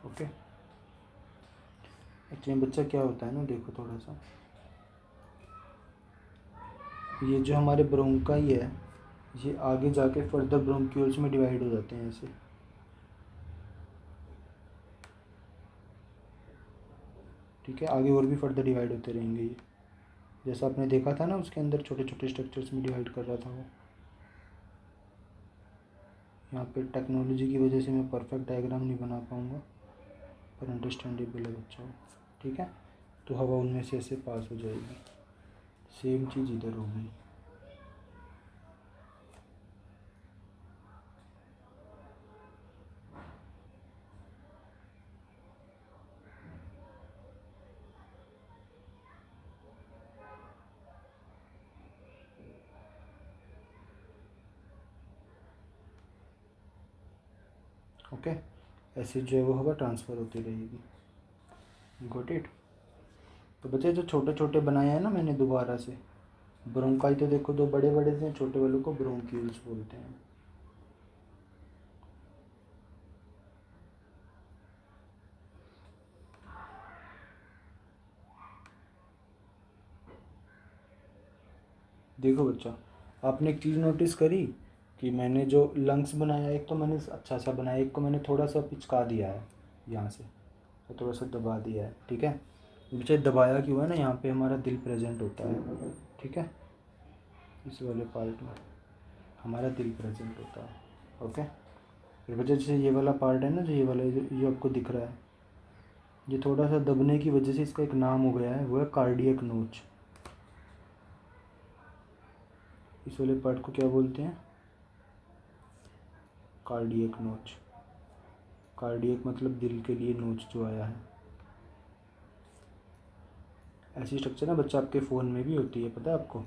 ओके। एक्चुअली बच्चा क्या होता है ना, देखो थोड़ा सा, ये जो हमारे ब्रोंकाई है, ये आगे जाके फर्दर ब्रोंक्यूल्स में डिवाइड हो जाते हैं ऐसे, ठीक है। आगे और भी फर्दर डिवाइड होते रहेंगे ये, जैसा आपने देखा था ना उसके अंदर छोटे छोटे स्ट्रक्चर्स में डिवाइड कर रहा था वो। यहाँ पे टेक्नोलॉजी की वजह से मैं परफेक्ट डायग्राम नहीं बना पाऊँगा, पर अंडरस्टैंडेबल है बच्चों, ठीक है। तो हवा उनमें से ऐसे पास हो जाएगी, सेम चीज़ इधर होगी। ओके। ऐसे जो है वो हवा ट्रांसफ़र होती रहेगी। Got it. तो बच्चे जो छोटे छोटे बनाए हैं ना मैंने दोबारा से, ब्रोंकाई तो देखो दो बड़े बड़े से, छोटे वालों को ब्रोंक्यूल्स बोलते हैं। देखो बच्चा, आपने एक चीज़ नोटिस करी कि मैंने जो लंग्स बनाया, एक तो मैंने अच्छा सा बनाया, एक को मैंने थोड़ा सा पिचका दिया है यहाँ से, तो थोड़ा सा दबा दिया है, ठीक है। बच्चे दबाया क्यों है ना, यहाँ पे हमारा दिल प्रेजेंट होता है, ठीक है। इस वाले पार्ट में हमारा दिल प्रेजेंट होता है, ओके। फिर बच्चे जैसे ये वाला पार्ट है ना, जो ये वाला जो आपको दिख रहा है, ये थोड़ा सा दबने की वजह से इसका एक नाम हो गया है, वो है कार्डियक नोच। इस वाले पार्ट को क्या बोलते हैं? कार्डियक नोच। कार्डियक मतलब दिल के लिए नोच जो आया है। ऐसी स्ट्रक्चर ना बच्चा आपके फ़ोन में भी होती है, पता है आपको?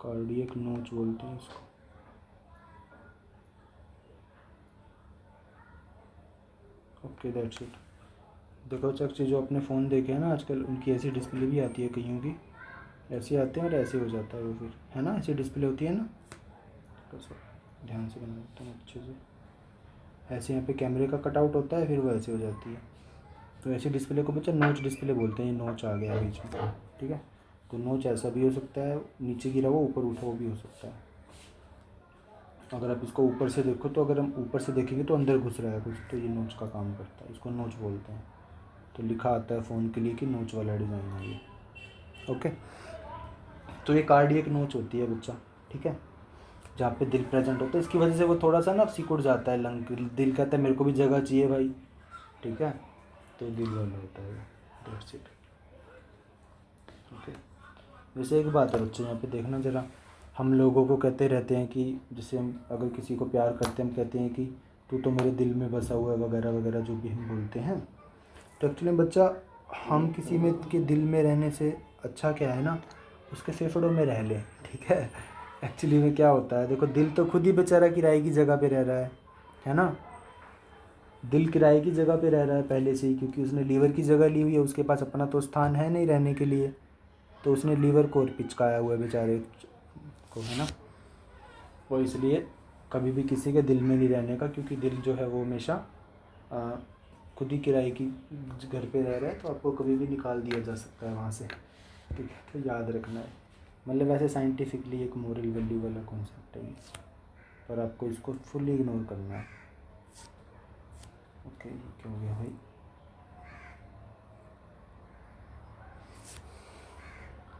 कार्डियक नोच बोलते हैं इसको। Okay, that's it. देखो चक्ची, जो अपने फ़ोन देखे हैं ना आजकल, उनकी ऐसी डिस्प्ले भी आती है कईयों की, ऐसे आते हैं और ऐसे हो जाता है वो, फिर है ना, ऐसी डिस्प्ले होती है ना। तो सब ध्यान से बनाता हूँ अच्छे से, ऐसे यहाँ पे कैमरे का कटआउट होता है, फिर वो ऐसे हो जाती है। तो ऐसी डिस्प्ले को बच्चा नोच डिस्प्ले बोलते हैं। ये नोच आ गया बीच में, ठीक है। तो नोच ऐसा भी हो सकता है, नीचे गिरा हुआ ऊपर उठा हुआ भी हो सकता है। अगर आप इसको ऊपर से देखो, तो अगर हम ऊपर से देखेंगे तो अंदर घुस रहा है कुछ, तो ये नोच का काम करता है, इसको नोच बोलते हैं। तो लिखा आता है फ़ोन के लिए कि नोच वाला डिज़ाइन है ये, ओके। तो ये कार्डियक नोच होती है बच्चा, ठीक है, जहाँ पे दिल प्रेजेंट होता है। इसकी वजह से वो थोड़ा सा ना सिकुड़ जाता है लंग, दिल कहता है मेरे को भी जगह चाहिए भाई, ठीक है, तो दिल वाला होता है, दैट्स इट। ओके, वैसे एक बात है बच्चे, यहाँ पे देखना ज़रा, हम लोगों को कहते रहते हैं कि जैसे हम अगर किसी को प्यार करते हैं, हम कहते हैं कि तू तो मेरे दिल में बसा हुआ है, वगैरह वगैरह जो भी हम बोलते हैं। तो एक्चुअली बच्चा, हम किसी में के दिल में रहने से अच्छा क्या है ना, उसके फेफड़ों में रह लें, ठीक है। एक्चुअली में क्या होता है, देखो दिल तो खुद ही बेचारा किराए की जगह पे रह रहा है ना। दिल किराए की जगह पे रह रहा है पहले से ही, क्योंकि उसने लीवर की जगह ली हुई है, उसके पास अपना तो स्थान है नहीं रहने के लिए, तो उसने लीवर को पिचकाया हुआ है बेचारे को, है ना। वो इसलिए कभी भी किसी के दिल में नहीं रहने का, क्योंकि दिल जो है वो हमेशा खुद ही किराए की घर पे रह रहा है, तो आपको कभी भी निकाल दिया जा सकता है वहाँ से, ठीक है। तो याद रखना है, मतलब वैसे साइंटिफिकली एक मोरल वैल्यू वाला कॉन्सेप्ट है ये, पर आपको इसको फुल्ली इग्नोर करना है। ओके, क्या हो गया भाई।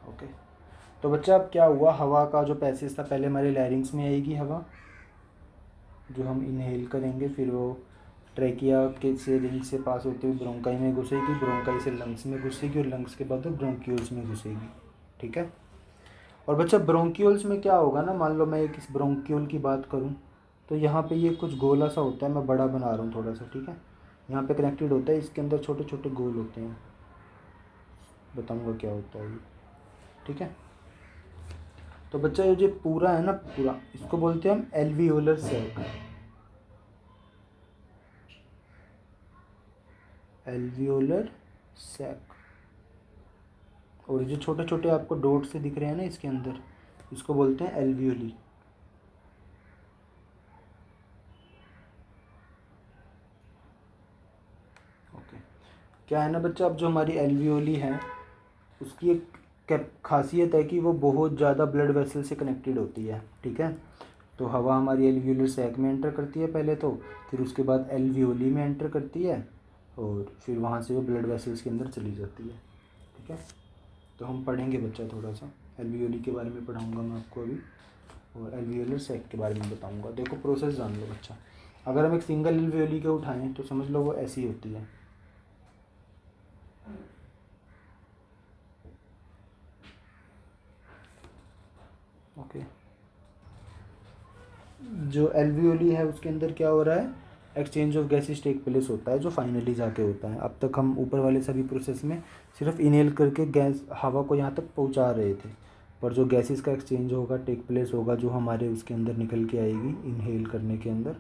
ओके, तो बच्चा अब क्या हुआ, हवा का जो पैसेज था, पहले हमारे लैरिंग्स में आएगी हवा, जो हम इनहेल करेंगे, फिर वो ट्रैकिया के से रिंग से पास होते हुए ब्रोंकाई में घुसेगी, ब्रोंकाई से लंग्स में घुसेगी, और लंग्स के बाद वो ब्रोंक्यूल्स में घुसेगी, ठीक है। और बच्चा ब्रोंक्यूल्स में क्या होगा ना, मान लो मैं एक इस ब्रोंक्यूल की बात करूँ, तो यहाँ पे ये कुछ गोला सा होता है, मैं बड़ा बना रहा हूँ थोड़ा सा, ठीक है, यहाँ पे कनेक्टेड होता है, इसके अंदर छोटे छोटे गोल होते हैं, बताऊँगा क्या होता है ये, ठीक है। तो बच्चा ये जो पूरा है ना, पूरा इसको बोलते हैं हम एल्वियोलर सैक, एल्वियोलर सैक। और जो छोटे छोटे आपको डॉट से दिख रहे हैं ना इसके अंदर, इसको बोलते हैं एल्वियोली। ओके, क्या है ना बच्चा, अब जो हमारी एल्वियोली है उसकी एक खासियत है कि वो बहुत ज़्यादा ब्लड वेसल से कनेक्टेड होती है, ठीक है। तो हवा हमारी एल्वियोलर सैक में एंटर करती है पहले तो, फिर उसके बाद एल्वियोली में एंटर करती है, और फिर वहाँ से वो ब्लड वेसल्स के अंदर चली जाती है, ठीक है। तो हम पढ़ेंगे बच्चा थोड़ा सा, एल्वियोली के बारे में पढ़ाऊँगा मैं आपको अभी, और एल्वियोलर सैक के बारे में बताऊँगा। देखो प्रोसेस जान लो बच्चा, अगर हम एक सिंगल एल्वियोली को उठाएँ तो समझ लो वो ऐसी होती है, ओके। जो एल्वियोली है उसके अंदर क्या हो रहा है, exchange of gases take place होता है, जो फाइनली जाके होता है। अब तक हम ऊपर वाले सभी प्रोसेस में सिर्फ इनहेल करके गैस हवा को यहाँ तक पहुँचा रहे थे, पर जो गैसेस का एक्सचेंज होगा, टेक प्लेस होगा, जो हमारे उसके अंदर निकल के आएगी इनहेल करने के अंदर,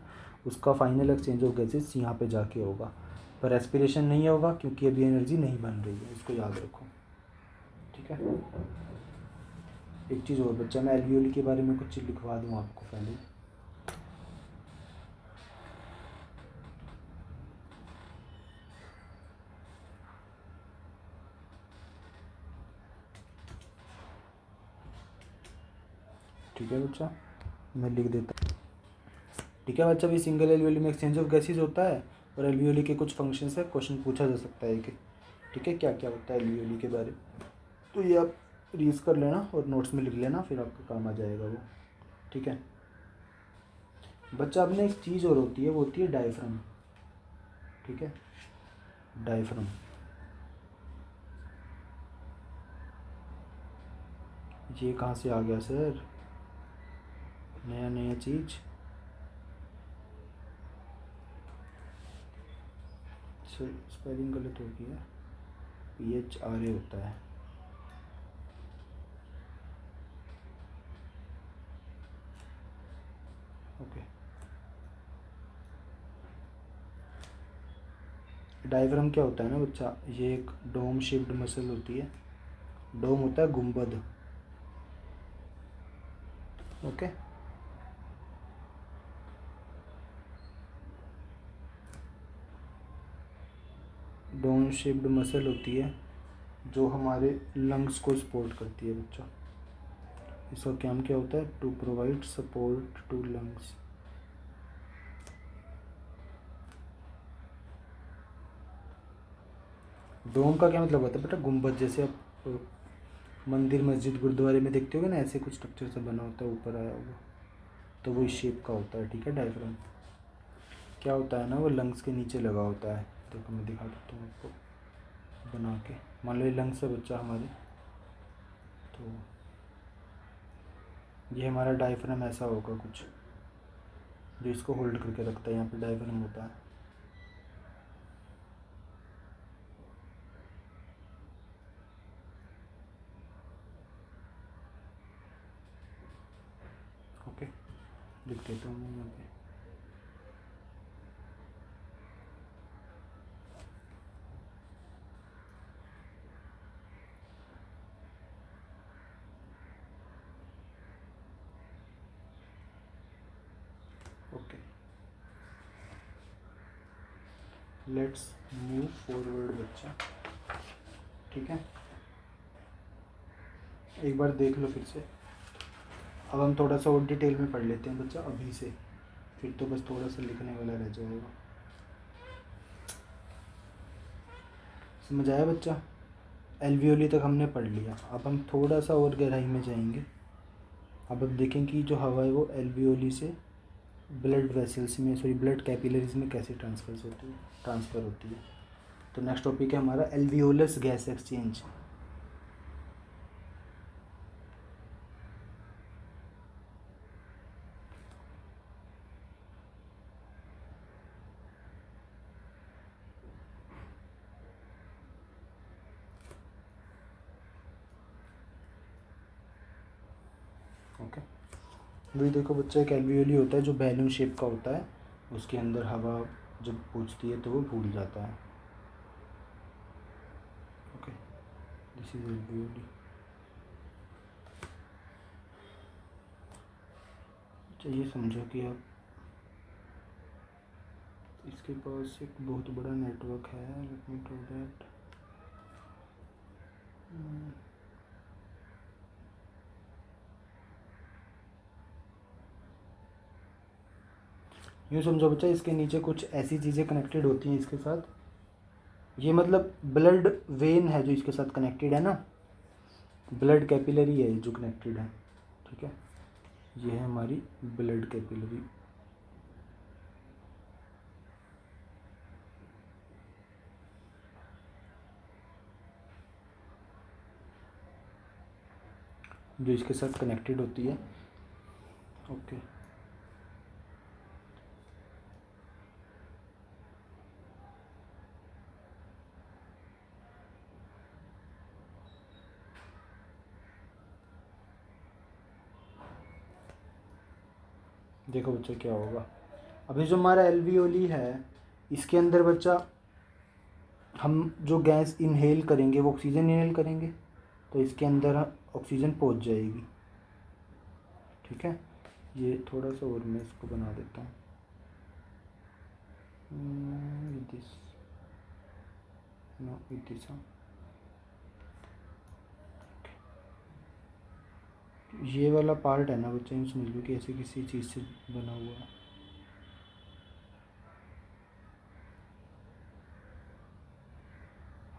उसका फाइनल एक्सचेंज ऑफ गैसेस यहाँ पे जाके होगा, पर एस्पिरेशन नहीं होगा क्योंकि अभी एनर्जी नहीं बन रही है, इसको याद रखो, ठीक है। एक चीज़ और बच्चा, मैं एल्वियोली के बारे में कुछ लिखवा दूँ आपको पहले, ठीक है बच्चा, मैं लिख देता हूँ, ठीक है बच्चा। भी सिंगल एल्वियोली में एक्सचेंज ऑफ गैसेस होता है, और एल्वियोली के कुछ फंक्शंस है, क्वेश्चन पूछा जा सकता है कि, ठीक है, क्या क्या होता है एल्वियोली के बारे में, तो ये आप रीज कर लेना और नोट्स में लिख लेना, फिर आपका काम आ जाएगा वो, ठीक है बच्चा। अब ना एक चीज़ और होती है, वो होती है डायफ्राम, ठीक है, डायफ्राम। ये कहाँ से आ गया सर, नया नया चीज़, स्पेलिंग गलत हो गया, PHRA होता है, ओके। डायफ्राम क्या होता है ना बच्चा, ये एक डोम शेप्ड मसल होती है, डोम होता है गुंबद, ओके। डोम शेप्ड मसल होती है जो हमारे लंग्स को सपोर्ट करती है बच्चा, इसका काम क्या होता है, to provide support to lungs. Dome का क्या मतलब होता है बेटा, गुंबद, जैसे आप मंदिर मस्जिद गुरुद्वारे में देखते होगे ना, ऐसे कुछ स्ट्रक्चर से बना होता है ऊपर आया हुआ, तो वो इस शेप का होता है। ठीक है, डायफ्राम क्या होता है ना, वो लंग्स के नीचे लगा होता है। देखो मैं दिखा देता हूँ आपको बना के। मान लो ये लंग्स है बच्चा हमारे, तो ये हमारा डायफ्राम ऐसा होगा कुछ, जो इसको होल्ड करके रखता है। यहाँ पे डायफ्राम होता है। ओके, लिख देता हूँ मैं यहाँ पे। ओके, लेट्स मूव फॉरवर्ड बच्चा। ठीक है, एक बार देख लो फिर से। अब हम थोड़ा सा और डिटेल में पढ़ लेते हैं बच्चा अभी से, फिर तो बस थोड़ा सा लिखने वाला रह जाएगा। समझ आया बच्चा? एल्वियोली तक हमने पढ़ लिया। अब हम थोड़ा सा और गहराई में जाएंगे। अब देखें कि जो हवा है वो एल्वियोली से ब्लड वेसल्स में, सॉरी ब्लड कैपिलरीज में कैसे ट्रांसफ़र होती है। तो नेक्स्ट टॉपिक है हमारा एल्वियोलस गैस एक्सचेंज। ओके, वही देखो बच्चा, एक एल्वियोली होता है जो बैलून शेप का होता है, उसके अंदर हवा जब पहुँचती है तो वो फूल जाता है। Okay, this is alveoli. ये समझो कि अब इसके पास एक बहुत बड़ा नेटवर्क है। Let me do that. यूँ समझो बच्चा, इसके नीचे कुछ ऐसी चीज़ें कनेक्टेड होती हैं इसके साथ। ये मतलब ब्लड वेन है जो इसके साथ कनेक्टेड है ना, ब्लड कैपिलरी है जो कनेक्टेड है। ठीक है, ये है हमारी ब्लड कैपिलरी। जो इसके साथ कनेक्टेड होती है। ओके, देखो बच्चा क्या होगा। अभी जो हमारा एल्वियोली है, इसके अंदर बच्चा हम जो गैस इनहेल करेंगे वो ऑक्सीजन इनहेल करेंगे, तो इसके अंदर ऑक्सीजन पहुंच जाएगी। ठीक है, ये थोड़ा सा और मैं इसको बना देता हूँ। This no this. ये वाला पार्ट है ना बच्चा, यूँ समझ लो कि ऐसे किसी चीज़ से बना हुआ है।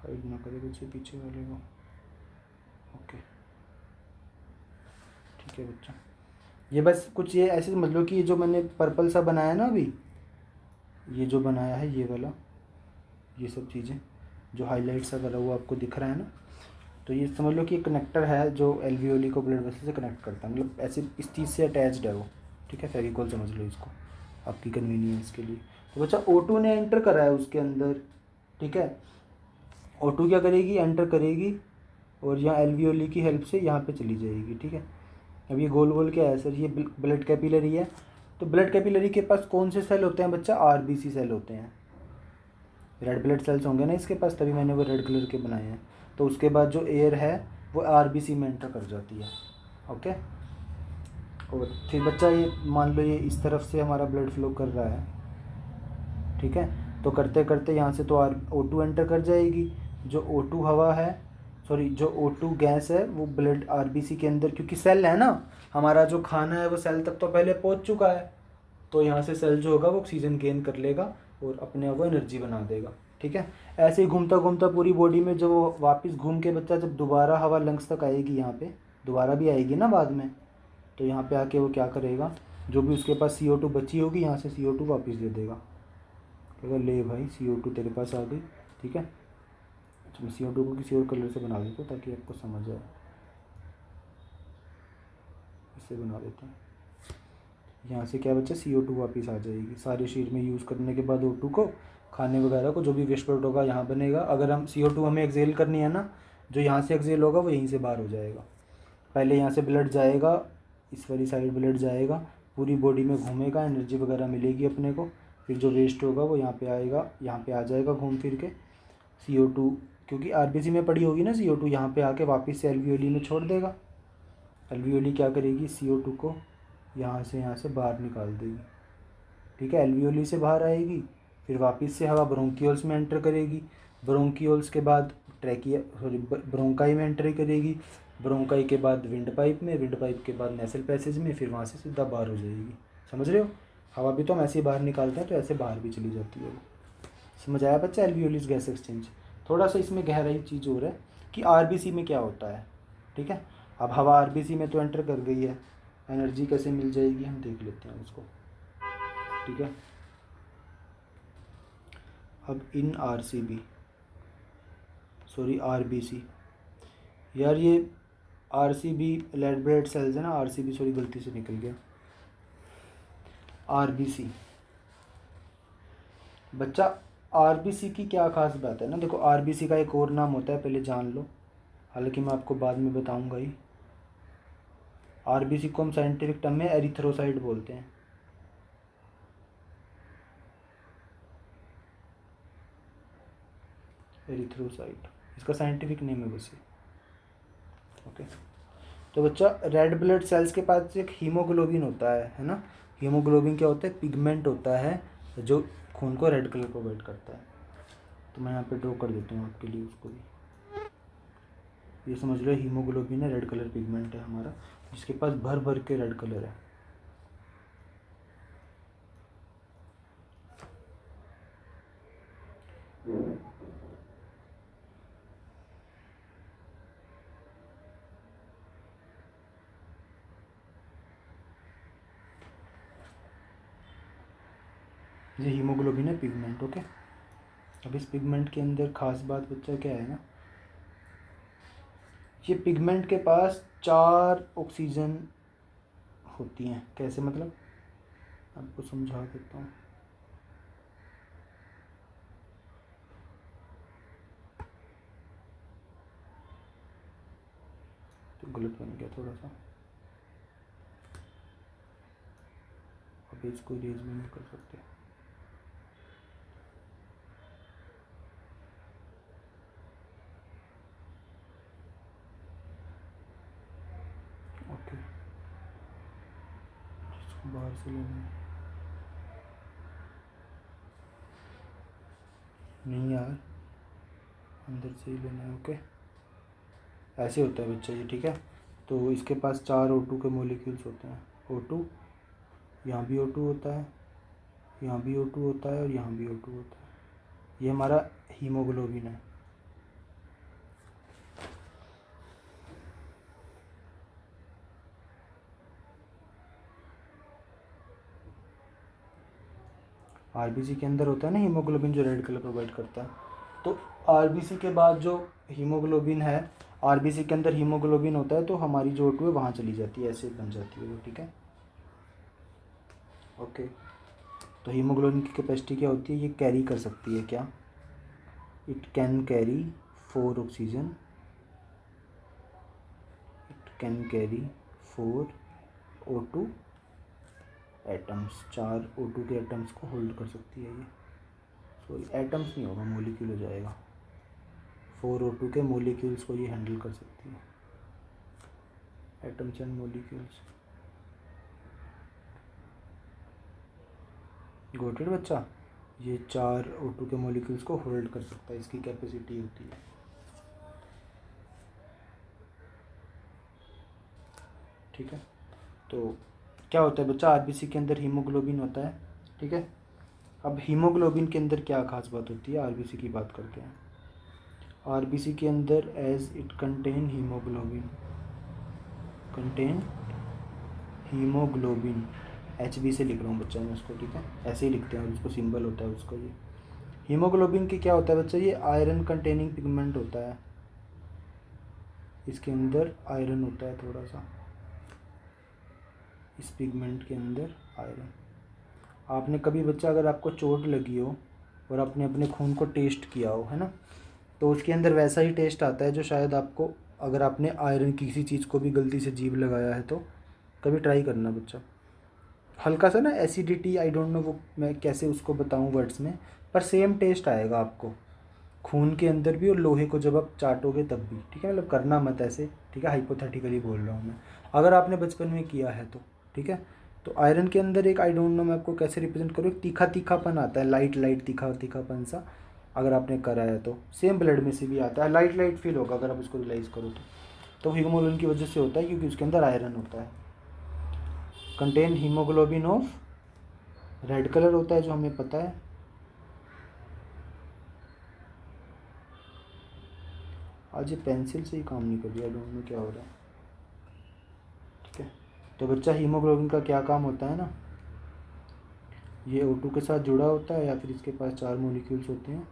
हाइड ना करे बच्चे पीछे वाले को। ओके, ठीक है बच्चा। ये बस कुछ ये ऐसे समझ लो कि ये जो मैंने पर्पल सा बनाया ना अभी, ये जो बनाया है ये वाला, ये सब चीज़ें जो हाईलाइट सा करा हुआ आपको दिख रहा है ना, तो ये समझ लो कि एक कनेक्टर है जो एल्वियोली को ब्लड वेसल से कनेक्ट करता है। मतलब ऐसे इस चीज़ से अटैच्ड है वो। ठीक है, फेविकोल समझ लो इसको आपकी कन्वीनियंस के लिए। तो बच्चा O2 ने एंटर करा है उसके अंदर। ठीक है, O2 क्या करेगी, एंटर करेगी और यहाँ एल्वियोली की हेल्प से यहाँ पे चली जाएगी। ठीक है, अब ये गोल गोल क्या है सर, ये ब्लड कैपिलरी है। तो ब्लड कैपिलरी के पास कौन से सेल होते हैं बच्चा, RBC सेल होते हैं। रेड ब्लड सेल्स होंगे ना इसके पास, तभी मैंने वो रेड कलर के बनाए हैं। तो उसके बाद जो एयर है वो RBC में एंटर कर जाती है। ओके, और फिर बच्चा ये मान लो ये इस तरफ से हमारा ब्लड फ्लो कर रहा है। ठीक है, तो करते करते यहाँ से तो O2 एंटर कर जाएगी। जो O2 हवा है, सॉरी जो O2 गैस है वो ब्लड RBC के अंदर, क्योंकि सेल है ना हमारा, जो खाना है वो सेल तक तो पहले पहुँच चुका है, तो यहाँ से सेल जो होगा वो ऑक्सीजन गेन कर लेगा और अपने आप वो एनर्जी बना देगा। ठीक है। ऐसे ही घूमता घूमता पूरी बॉडी में जो वापस घूम के बच्चा जब दोबारा हवा लंग्स तक आएगी, यहाँ पे दोबारा भी आएगी ना बाद में, तो यहाँ पे आके वो क्या करेगा, जो भी उसके पास CO2 बची होगी यहाँ से CO2 वापस दे देगा। कहेगा ले भाई CO2 तेरे पास आ गई, ठीक है। अच्छा मैं CO2 को किसी और कलर से बना देता हूँ ताकि आपको समझ आए, इससे बना देता हूँ। यहाँ से क्या बच्चा CO2 वापस आ जाएगी, सारे शरीर में यूज़ करने के बाद O2 को, खाने वगैरह को, जो भी वेस्ट प्रोडक्ट होगा यहाँ बनेगा। अगर हम CO2 हमें एक्सेल करनी है ना, जो यहाँ से एक्सेल होगा वो यहीं से बाहर हो जाएगा। पहले यहाँ से ब्लड जाएगा, इस वाली साइड ब्लड जाएगा, पूरी बॉडी में घूमेगा, एनर्जी वगैरह मिलेगी अपने को, फिर जो वेस्ट होगा वो यहाँ पे आएगा, यहाँ पे आ जाएगा घूम फिर के। CO2 क्योंकि RBC में पड़ी होगी ना, CO2 यहाँ पे आके वापस से एल्वियोली में छोड़ देगा। एल्वियोली क्या करेगी, CO2 को यहाँ से बाहर निकाल देगी, ठीक है। एल्वियोली से बाहर आएगी, फिर वापस से हवा ब्रोंकियोल्स में एंटर करेगी, ब्रोंकियोल्स के बाद ब्रोंकाई में एंट्री करेगी, ब्रोंकाई के बाद विंड पाइप में, विंड पाइप के बाद नेसल पैसेज में, फिर वहाँ से सीधा बाहर हो जाएगी। समझ रहे हो, हवा भी तो हम ऐसे ही बाहर निकालते हैं, तो ऐसे बाहर भी चली जाती है वो। समझ आया बच्चा, एल्वियोलिस गैस एक्सचेंज। थोड़ा सा इसमें गहराई चीज़ हो रहा है कि RBC में क्या होता है, ठीक है। अब हवा RBC में तो एंटर कर गई है, एनर्जी कैसे मिल जाएगी हम देख लेते हैं उसको, ठीक है। अब इन RBC यार, ये RCB रेड ब्लड सेल्स है ना, RCB सॉरी गलती से निकल गया, RBC बच्चा। RBC की क्या खास बात है ना, देखो RBC का एक और नाम होता है, पहले जान लो, हालांकि मैं आपको बाद में बताऊंगा ही। RBC को हम साइंटिफिक टर्म में एरिथ्रोसाइट बोलते हैं। एरिथ्रोसाइट इसका साइंटिफिक नेम है वैसे, ओके। तो बच्चा रेड ब्लड सेल्स के पास एक हीमोग्लोबिन होता है ना। हीमोग्लोबिन क्या होता है, पिगमेंट होता है जो खून को रेड कलर प्रोवाइड करता है। तो मैं यहाँ पे ड्रॉ कर देता हूँ आपके लिए उसको भी, ये समझ लो हीमोग्लोबिन है, रेड कलर पिगमेंट है हमारा, जिसके पास भर भर के रेड कलर है। ये हीमोग्लोबिन है, पिगमेंट, ओके। अब इस पिगमेंट के अंदर खास बात बच्चा क्या है ना, ये पिगमेंट के पास 4 ऑक्सीजन होती हैं। कैसे मतलब, आपको समझा देता हूँ। तो गलत बन गया थोड़ा सा, अब इसको इरेज भी नहीं कर सकते। ओके, इसको बाहर से लेना है। नहीं यार, अंदर से ही लेना है, ओके। ऐसे होता है बच्चा ये, ठीक है। तो इसके पास 4 O2 के मोलिक्यूल्स होते हैं। O2, यहाँ भी O2 होता है, यहाँ भी O2 होता है और यहाँ भी O2 होता है। ये हमारा हीमोग्लोबिन है। RBC के अंदर होता है ना हीमोग्लोबिन, जो रेड कलर प्रोवाइड करता है। तो RBC के बाद जो हीमोग्लोबिन है, RBC के अंदर हीमोग्लोबिन होता है, तो हमारी जो O2 है वहाँ चली जाती है, ऐसे बन जाती है वो, ठीक है, ओके। तो हीमोग्लोबिन की कैपेसिटी क्या होती है, ये कैरी कर सकती है क्या, it can carry 4 oxygen, it can carry 4 O2 atoms, 4 O2 के एटम्स को होल्ड कर सकती है ये। सॉरी एटम्स नहीं होगा, मोलिक्यूल हो जाएगा। 4 O2 के मोलिक्यूल्स को ये हैंडल कर सकती है, atoms and molecules. Got it बच्चा, ये 4 O2 के मोलिक्यूल्स को होल्ड कर सकता है, इसकी कैपेसिटी होती है, ठीक है। तो क्या होता है बच्चा, RBC के अंदर हीमोग्लोबिन होता है, ठीक है। अब हीमोग्लोबिन के अंदर क्या खास बात होती है, आरबीसी की बात करते हैं। आरबीसी के अंदर as it contain haemoglobin, H B से लिख रहा हूँ बच्चा मैं उसको, ठीक है, ऐसे ही लिखते हैं और उसको सिंबल होता है उसका। ये हीमोग्लोबिन की क्या होता है बच्चा, ये आयरन कंटेनिंग पिगमेंट होता है, इसके अंदर आयरन होता है थोड़ा सा, इस पिगमेंट के अंदर आयरन। आपने कभी बच्चा, अगर आपको चोट लगी हो और आपने अपने खून को टेस्ट किया हो, है ना, तो उसके अंदर वैसा ही टेस्ट आता है जो शायद आपको, अगर आपने आयरन की किसी चीज़ को भी गलती से जीभ लगाया है तो कभी ट्राई करना बच्चा। हल्का सा ना एसिडिटी, आई डोंट नो वो मैं कैसे उसको बताऊं वर्ड्स में, पर सेम टेस्ट आएगा आपको खून के अंदर भी और लोहे को जब आप चाटोगे तब भी, ठीक है, मतलब करना मत ऐसे, ठीक है, हाइपोथेटिकली बोल रहा हूँ मैं, अगर आपने बचपन में किया है तो, ठीक है। तो आयरन के अंदर एक, आई डोंट नो मैं आपको कैसे रिप्रेजेंट करूँ, एक तीखा तीखापन आता है, लाइट लाइट तीखा तीखापन सा, अगर आपने करा है तो सेम ब्लड में से भी आता है, लाइट लाइट फील होगा अगर आप उसको रियलाइज़ करो तो हीमोग्लोबिन की वजह से होता है क्योंकि उसके अंदर आयरन होता है। Contain haemoglobin of, red colour होता है जो हमें पता है। आज ये पेंसिल से ही काम नहीं कर रही, आई डोंट नो क्या हो रहा है, ठीक है। तो बच्चा हीमोग्लोबिन का क्या काम होता है ना, ये O2 के साथ जुड़ा होता है या फिर इसके पास 4 मॉलिक्यूल्स होते हैं,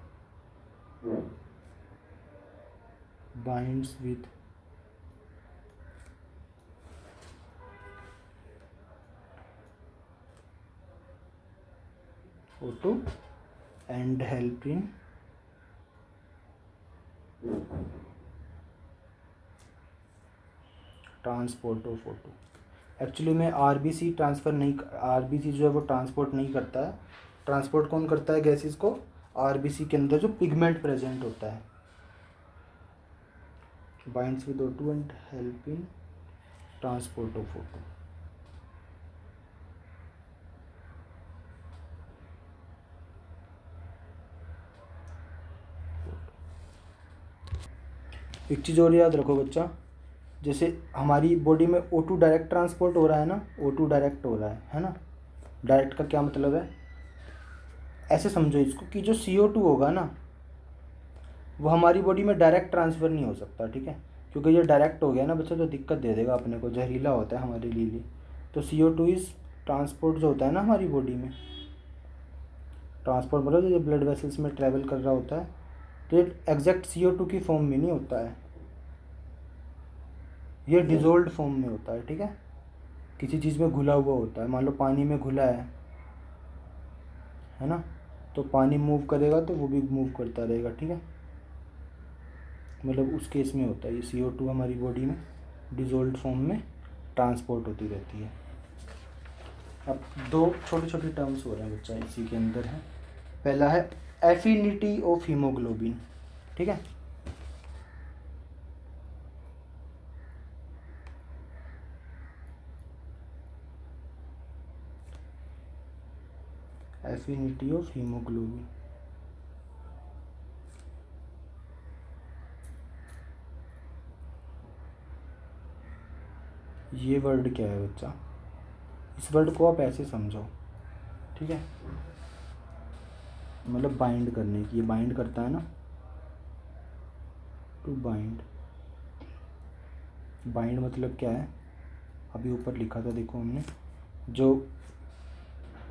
binds with O2 and help in transport of O2। Actually में आरबीसी ट्रांसफ़र नहीं, आरबीसी जो है वो ट्रांसपोर्ट नहीं करता है। ट्रांसपोर्ट कौन करता है गैसेस को, आरबीसी के अंदर जो पिगमेंट प्रेजेंट होता है, binds with O2 and help in transport of O2। एक चीज़ और याद रखो बच्चा, जैसे हमारी बॉडी में O2 डायरेक्ट ट्रांसपोर्ट हो रहा है ना, O2 डायरेक्ट हो रहा है ना। डायरेक्ट का क्या मतलब है, ऐसे समझो इसको कि जो CO2 होगा ना वो हमारी बॉडी में डायरेक्ट ट्रांसफ़र नहीं हो सकता, ठीक है, क्योंकि ये डायरेक्ट हो गया ना बच्चा तो दिक्कत दे देगा अपने को, जहरीला होता है हमारे लिए। तो CO2 इस ट्रांसपोर्ट जो होता है ना हमारी बॉडी में, ट्रांसपोर्ट मतलब जो ब्लड वेसल्स में ट्रैवल कर रहा होता है, तो ये एग्जैक्ट CO2 की फॉर्म में नहीं होता है, ये डिज़ोल्व्ड फॉर्म में होता है, ठीक है, किसी चीज़ में घुला हुआ होता है। मान लो पानी में घुला है ना, तो पानी मूव करेगा तो वो भी मूव करता रहेगा, ठीक है, मतलब उस केस में होता है ये CO2 हमारी बॉडी में डिज़ोल्व्ड फॉर्म में ट्रांसपोर्ट होती रहती है। अब दो छोटी छोटी टर्म्स हो रहे हैं बच्चा इसी के अंदर है। पहला है एफिनिटी ऑफ हीमोग्लोबिन, ठीक है, एफिनिटी ऑफ हीमोग्लोबिन। ये वर्ड क्या है बच्चा, इस वर्ड को आप ऐसे समझो, ठीक है, मतलब बाइंड करने की, ये बाइंड करता है ना, टू बाइंड, बाइंड मतलब क्या है, अभी ऊपर लिखा था देखो हमने, जो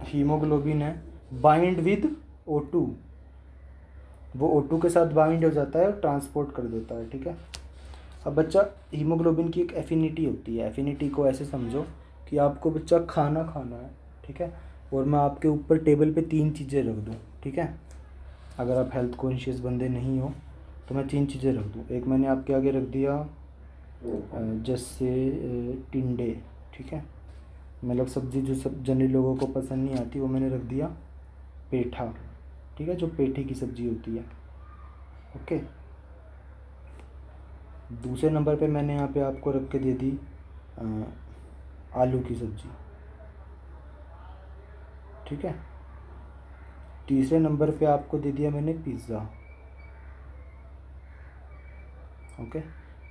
हीमोग्लोबिन है बाइंड विद O2, वो O2 के साथ बाइंड हो जाता है और ट्रांसपोर्ट कर देता है, ठीक है। अब बच्चा हीमोग्लोबिन की एक एफिनिटी होती है, एफिनिटी को ऐसे समझो कि आपको बच्चा खाना खाना है, ठीक है, और मैं आपके ऊपर टेबल पे 3 चीज़ें रख दूँ, ठीक है, अगर आप हेल्थ कॉन्शियस बंदे नहीं हो तो मैं 3 चीज़ें रख दूँ। एक मैंने आपके आगे रख दिया जैसे टिंडे, ठीक है, मतलब सब्ज़ी जो सब जनरली लोगों को पसंद नहीं आती, वो मैंने रख दिया पेठा, ठीक है, जो पेठे की सब्ज़ी होती है, ओके। दूसरे नंबर पे मैंने यहाँ पे आपको रख के दे दी आलू की सब्ज़ी, ठीक है। तीसरे नंबर पे आपको दे दिया मैंने पिज़्ज़ा, ओके।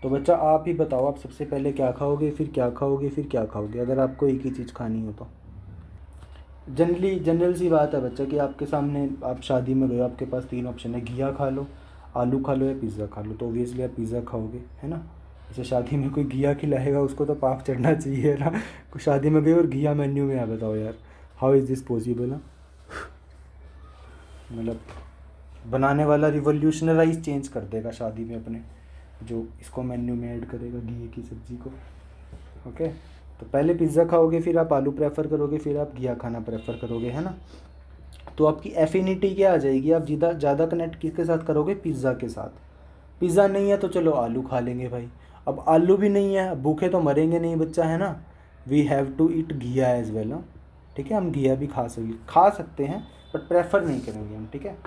तो बच्चा आप ही बताओ, आप सबसे पहले क्या खाओगे, फिर क्या खाओगे, फिर क्या खाओगे, अगर आपको एक ही चीज़ खानी हो तो। जनरल सी बात है बच्चा कि आपके सामने, आप शादी में गए हो, आपके पास तीन ऑप्शन है, घिया खा लो, आलू खा लो या पिज़्ज़ा खा लो, तो ऑब्वियसली आप पिज़्ज़ा खाओगे, है ना। जैसे शादी में कोई घिया खिलाएगा उसको तो पाप चढ़ना चाहिए ना। कोई शादी में गए और घिया मेन्यू में है, बताओ यार, हाउ इज़ दिस पॉसिबल ना। मतलब बनाने वाला रिवोल्यूशनराइज चेंज कर देगा शादी में अपने, जो इसको मेन्यू में ऐड करेगा घी की सब्ज़ी को। ओके, तो पहले पिज़्ज़ा खाओगे, फिर आप आलू प्रेफर करोगे, फिर आप घिया खाना प्रेफर करोगे, है ना। तो आपकी एफिनिटी क्या आ जाएगी, आप ज़्यादा ज़्यादा कनेक्ट किसके साथ करोगे, पिज़्ज़ा के साथ। पिज़्ज़ा नहीं है तो चलो आलू खा लेंगे भाई, अब आलू भी नहीं है, भूखे तो मरेंगे नहीं बच्चा, है ना। वी हैव टू ईट घिया एज वेल ना, ठीक है। हम घिया भी खा सकते हैं, बट प्रेफर नहीं करेंगे हम, ठीक है।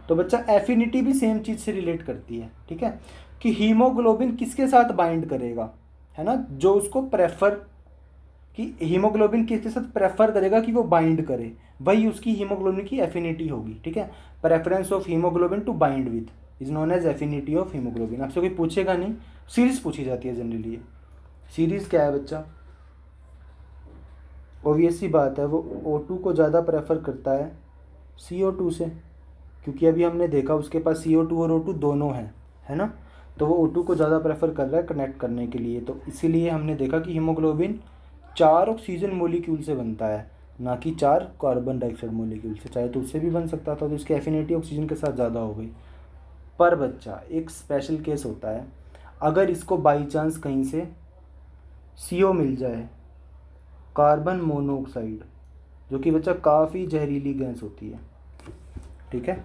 तो बच्चा एफिनिटी भी सेम चीज़ से रिलेट करती है, ठीक है, कि हीमोग्लोबिन किसके साथ बाइंड करेगा, है ना, जो उसको प्रेफर, कि हीमोग्लोबिन किसके साथ प्रेफर करेगा कि वो बाइंड करे, वही उसकी हीमोग्लोबिन की एफिनिटी होगी, ठीक है। Preference of haemoglobin to bind with is known as affinity of haemoglobin. आपसे कोई पूछेगा नहीं, सीरीज पूछी जाती है जनरली। ये सीरीज क्या है बच्चा, ऑब्वियस सी बात है, वो O2 को ज़्यादा प्रेफर करता है CO2 से, क्योंकि अभी हमने देखा उसके पास CO2 और O2 दोनों हैं, है ना। तो वो O2 को ज़्यादा प्रेफर कर रहा है कनेक्ट करने के लिए, तो इसीलिए हमने देखा कि हीमोग्लोबिन 4 ऑक्सीजन मोलिक्यूल से बनता है, ना कि 4 कार्बन डाइऑक्साइड मोलिक्यूल से। चाहे तो उससे भी बन सकता था, तो इसकी एफिनिटी ऑक्सीजन के साथ ज़्यादा हो गई। पर बच्चा एक स्पेशल केस होता है, अगर इसको बाई चांस कहीं से CO मिल जाए, कार्बन मोनोऑक्साइड, जो कि बच्चा काफ़ी जहरीली गैस होती है, ठीक है,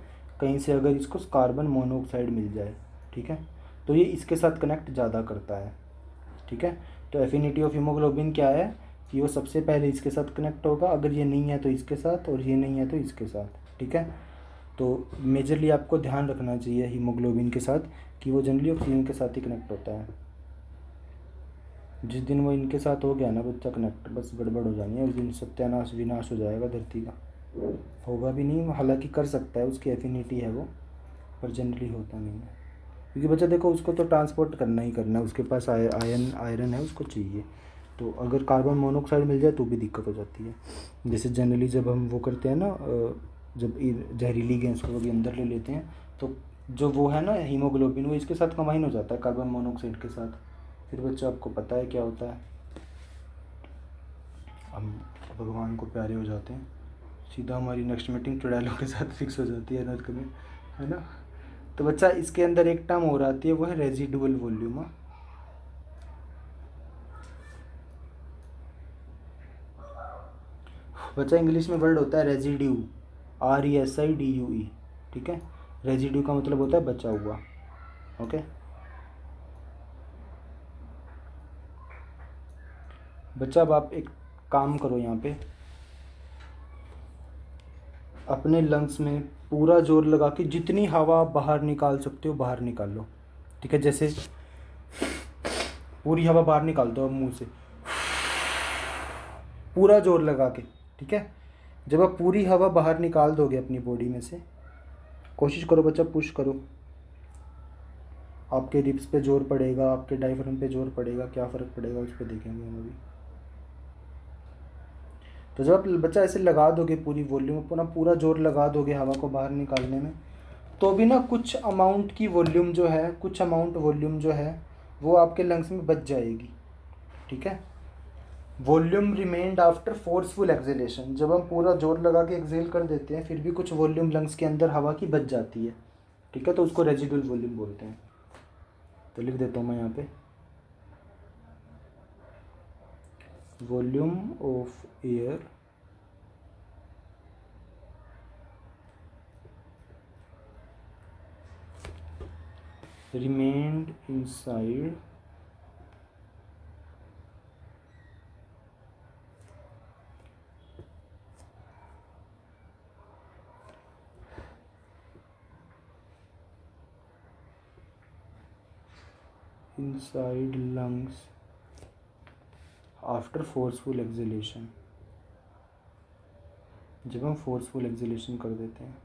कहीं से अगर इसको कार्बन मोनोऑक्साइड मिल जाए, ठीक है, तो ये इसके साथ कनेक्ट ज़्यादा करता है, ठीक है। तो एफिनिटी ऑफ हीमोग्लोबिन क्या है कि वो सबसे पहले इसके साथ कनेक्ट होगा, अगर ये नहीं है तो इसके साथ, और ये नहीं है तो इसके साथ, ठीक है। तो मेजरली आपको ध्यान रखना चाहिए हीमोग्लोबिन के साथ कि वो जनरली ऑक्सीजन के साथ ही कनेक्ट होता है। जिस दिन वो इनके साथ हो गया ना बच्चा कनेक्ट, बस गड़बड़ हो जानी है, उस दिन सत्यानाश विनाश हो जाएगा धरती का। होगा भी नहीं, हालांकि कर सकता है, उसकी एफिनिटी है वो, पर जनरली होता नहीं है, क्योंकि बच्चा देखो उसको तो ट्रांसपोर्ट करना ही करना है, उसके पास आयरन है, उसको चाहिए। तो अगर कार्बन मोनोऑक्साइड मिल जाए तो भी दिक्कत हो जाती है। जैसे जनरली जब हम वो करते हैं ना, जब जहरीली गैस को कभी अंदर ले लेते हैं, तो जो वो है ना हीमोग्लोबिन, वो इसके साथ कंबाइन हो जाता है कार्बन मोनोऑक्साइड के साथ, फिर बच्चा आपको पता है क्या होता है, हम भगवान को प्यारे हो जाते हैं, सीधा हमारी नेक्स्ट मीटिंग चुड़ैलों के साथ फिक्स हो जाती है नर्क में, है ना। तो बच्चा इसके अंदर एक टर्म और आती है, वो है रेजिडुअल वॉल्यूम। बच्चा इंग्लिश में वर्ड होता है रेजिड्यू, RESIDUE, ठीक है। रेजिड्यू का मतलब होता है बचा हुआ, ओके। बच्चा अब आप एक काम करो, यहाँ पे अपने लंग्स में पूरा जोर लगा के जितनी हवा आप बाहर निकाल सकते हो बाहर निकाल लो, ठीक है। जैसे पूरी हवा बाहर निकाल दो अब मुंह से, पूरा जोर लगा के, ठीक है। जब आप पूरी हवा बाहर निकाल दोगे अपनी बॉडी में से, कोशिश करो बच्चा, पुश करो, आपके रिब्स पे जोर पड़ेगा, आपके डायफ्राम पे जोर पड़ेगा, क्या फ़र्क पड़ेगा उस पर देखेंगे हम अभी। तो जब आप बच्चा ऐसे लगा दोगे पूरी वॉल्यूम, अपना पूरा जोर लगा दोगे हवा को बाहर निकालने में, तो भी ना कुछ अमाउंट की वॉल्यूम जो है, कुछ अमाउंट वॉल्यूम जो है वो आपके लंग्स में बच जाएगी, ठीक है। Volume remained after forceful acceleration, जब हम पूरा जोर लगा के एक्सेल कर देते हैं फिर भी कुछ वॉल्यूम लंग्स के अंदर हवा की बच जाती है, ठीक है, तो उसको रेजिडुअल वॉल्यूम बोलते हैं। तो लिख देता हूँ मैं यहाँ पे, volume of air remained inside lungs after forceful exhalation, जब हम फोर्सफुल एक्सहेलेशन कर देते हैं।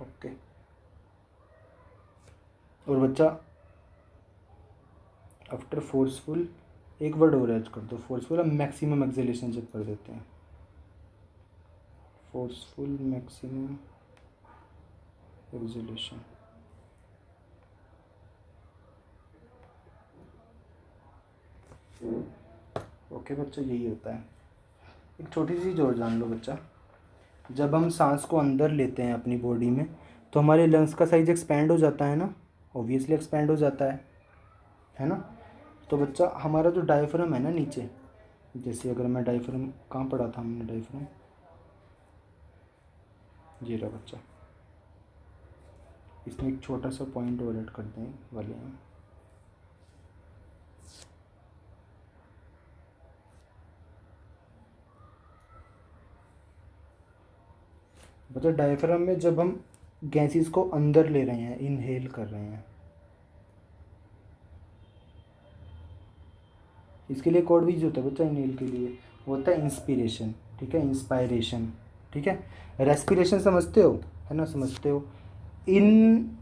ओके, और बच्चा आफ्टर फोर्सफुल, एक वर्ड और ऐड कर दो, फोर्सफुल, हम मैक्सिमम एक्सेलेरेशन जब कर देते हैं, फोर्सफुल मैक्सिमम एक्सेलेरेशन। ओके बच्चा, यही होता है। एक छोटी सी चीज़ और जान लो बच्चा, जब हम सांस को अंदर लेते हैं अपनी बॉडी में तो हमारे लंग्स का साइज एक्सपैंड हो जाता है ना, ऑब्वियसली एक्सपैंड हो जाता है ना। तो बच्चा हमारा जो डायफ्राम है ना नीचे, जैसे अगर मैं डायफ्राम, कहाँ पढ़ा था हमने डायफ्राम, ये रहा बच्चा, इसमें एक छोटा सा पॉइंट और ऐड करते हैं वाले हैं। बच्चा डायफ्राम में जब हम गैसेस को अंदर ले रहे हैं, इनहेल कर रहे हैं, इसके लिए कोड भी यूज होता है बच्चा, इनहेल के लिए वो होता है इंस्पिरेशन, ठीक है, इंस्पायरेशन, ठीक है। रेस्पिरेशन समझते हो, है ना, समझते हो। इन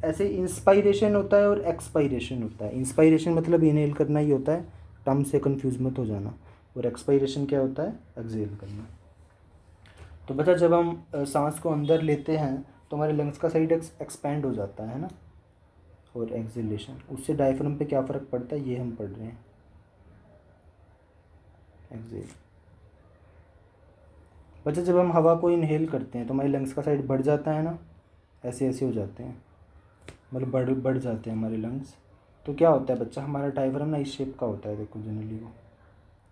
ऐसे इंस्पायरेशन होता है और एक्सपायरेशन होता है। इंस्पायरेशन मतलब इनहेल करना ही होता है, टर्म से कंफ्यूज मत हो जाना। और एक्सपायरेशन क्या होता है, एक्सहेल करना। तो बच्चा जब हम सांस को अंदर लेते हैं तो हमारे लंग्स का साइड एक्सपैंड हो जाता है ना, और एक्सहेलेशन, उससे डायफ्राम पे क्या फ़र्क पड़ता है ये हम पढ़ रहे हैं, एक्सहेल। बच्चा जब हम हवा को इनहेल करते हैं तो हमारे लंग्स का साइड बढ़ जाता है ना, ऐसे ऐसे हो जाते हैं, मतलब बढ़ जाते हैं हमारे लंग्स। तो क्या होता है बच्चा, हमारा डायफ्राम ना इस शेप का होता है, देखो जनरली वो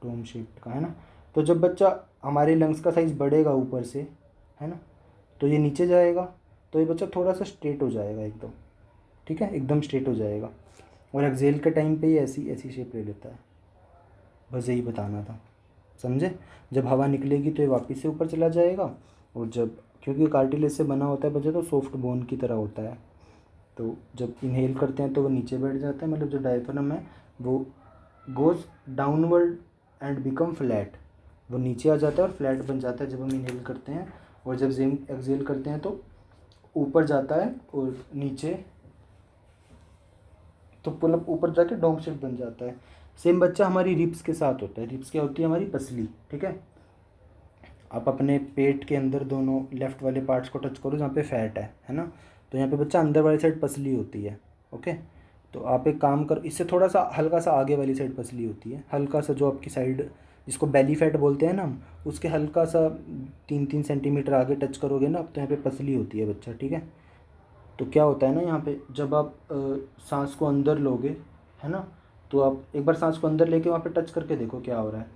डोम शेप का, है ना। तो जब बच्चा हमारे लंग्स का साइज़ बढ़ेगा ऊपर से, है ना, तो ये नीचे जाएगा, तो ये बच्चा थोड़ा सा स्ट्रेट हो जाएगा एकदम, ठीक है, एकदम स्ट्रेट हो जाएगा। और एक्सहेल के टाइम पे ये ऐसी ऐसी शेप ले लेता है। बस यही बताना था, समझे। जब हवा निकलेगी तो ये वापस से ऊपर चला जाएगा, और जब, क्योंकि कार्टिलेज से बना होता है बच्चा तो सॉफ्ट बोन की तरह होता है, तो जब इनहेल करते हैं तो वो नीचे बैठ जाता है, मतलब जो डायफ्राम है वो goes downward and become flat, वो नीचे आ जाता है और फ्लैट बन जाता है जब हम इनहेल करते हैं। और जब एक्सहेल करते हैं तो ऊपर जाता है और नीचे, तो मतलब ऊपर जाके डोम शेप बन जाता है। सेम बच्चा हमारी रिब्स के साथ होता है। रिब्स क्या होती है, हमारी पसली, ठीक है। आप अपने पेट के अंदर दोनों लेफ़्ट वाले पार्ट्स को टच करो जहाँ पे फैट है ना, तो यहाँ पे बच्चा अंदर वाली साइड पसली होती है, ओके। तो आप एक काम कर, इससे थोड़ा सा हल्का सा आगे वाली साइड पसली होती है, हल्का सा, जो आपकी साइड जिसको बेली फैट बोलते हैं ना हम, उसके हल्का सा 3-3 सेंटीमीटर आगे टच करोगे ना, अब तो यहाँ पे पसली होती है बच्चा, ठीक है। तो क्या होता है ना, यहाँ पे जब आप सांस को अंदर लोगे, है ना, तो आप एक बार सांस को अंदर लेके वहाँ पे टच करके देखो क्या हो रहा है,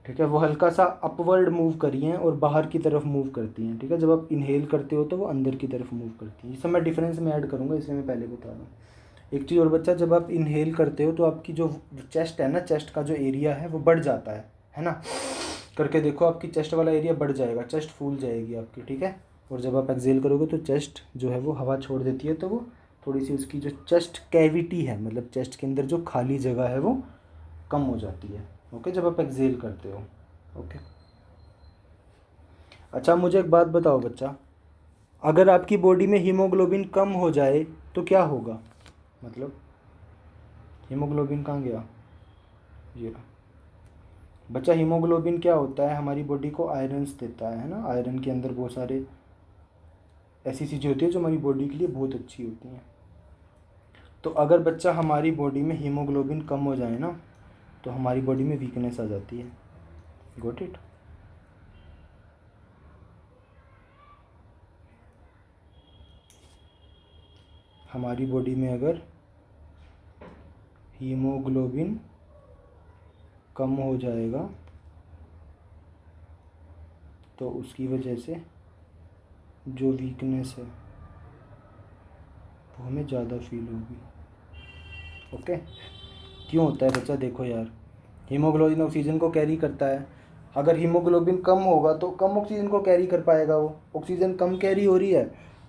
ठीक है। वो हल्का सा अपवर्ड मूव करिए और बाहर की तरफ मूव करती हैं, ठीक है। जब आप इनहेल करते हो तो वो अंदर की तरफ मूव करती हैं। ये सब मैं डिफरेंस में ऐड करूँगा, इसलिए मैं पहले बता रहा हूँ। एक चीज़ और बच्चा, जब आप इनहेल करते हो तो आपकी जो चेस्ट है ना, चेस्ट का जो एरिया है वो बढ़ जाता है ना। करके देखो, आपकी चेस्ट वाला एरिया बढ़ जाएगा, चेस्ट फूल जाएगी आपकी, ठीक है। और जब आप एक्सहेल करोगे तो चेस्ट जो है वो हवा छोड़ देती है, तो वो थोड़ी सी उसकी जो चेस्ट कैविटी है, मतलब चेस्ट के अंदर जो खाली जगह है वो कम हो जाती है, ओके, जब आप एक्सहेल करते हो, ओके। अच्छा मुझे एक बात बताओ बच्चा, अगर आपकी बॉडी में हीमोग्लोबिन कम हो जाए तो क्या होगा, मतलब हीमोग्लोबिन कहाँ गया, ये रहा। बच्चा हीमोग्लोबिन क्या होता है, हमारी बॉडी को आयरन्स देता है ना। आयरन के अंदर बहुत सारे ऐसी चीज़ें होती है जो हमारी बॉडी के लिए बहुत अच्छी होती हैं। तो अगर बच्चा हमारी बॉडी में हीमोग्लोबिन कम हो जाए ना, तो हमारी बॉडी में वीकनेस आ जाती है। Got it. हमारी बॉडी में अगर हीमोग्लोबिन कम हो जाएगा तो उसकी वजह से जो वीकनेस है वो हमें ज़्यादा फील होगी, ओके। क्यों होता है बच्चा, देखो यार, हीमोग्लोबिन ऑक्सीजन को कैरी करता है। अगर हीमोग्लोबिन कम होगा तो कम ऑक्सीजन को कैरी कर पाएगा, वो ऑक्सीजन कम कैरी हो रही है,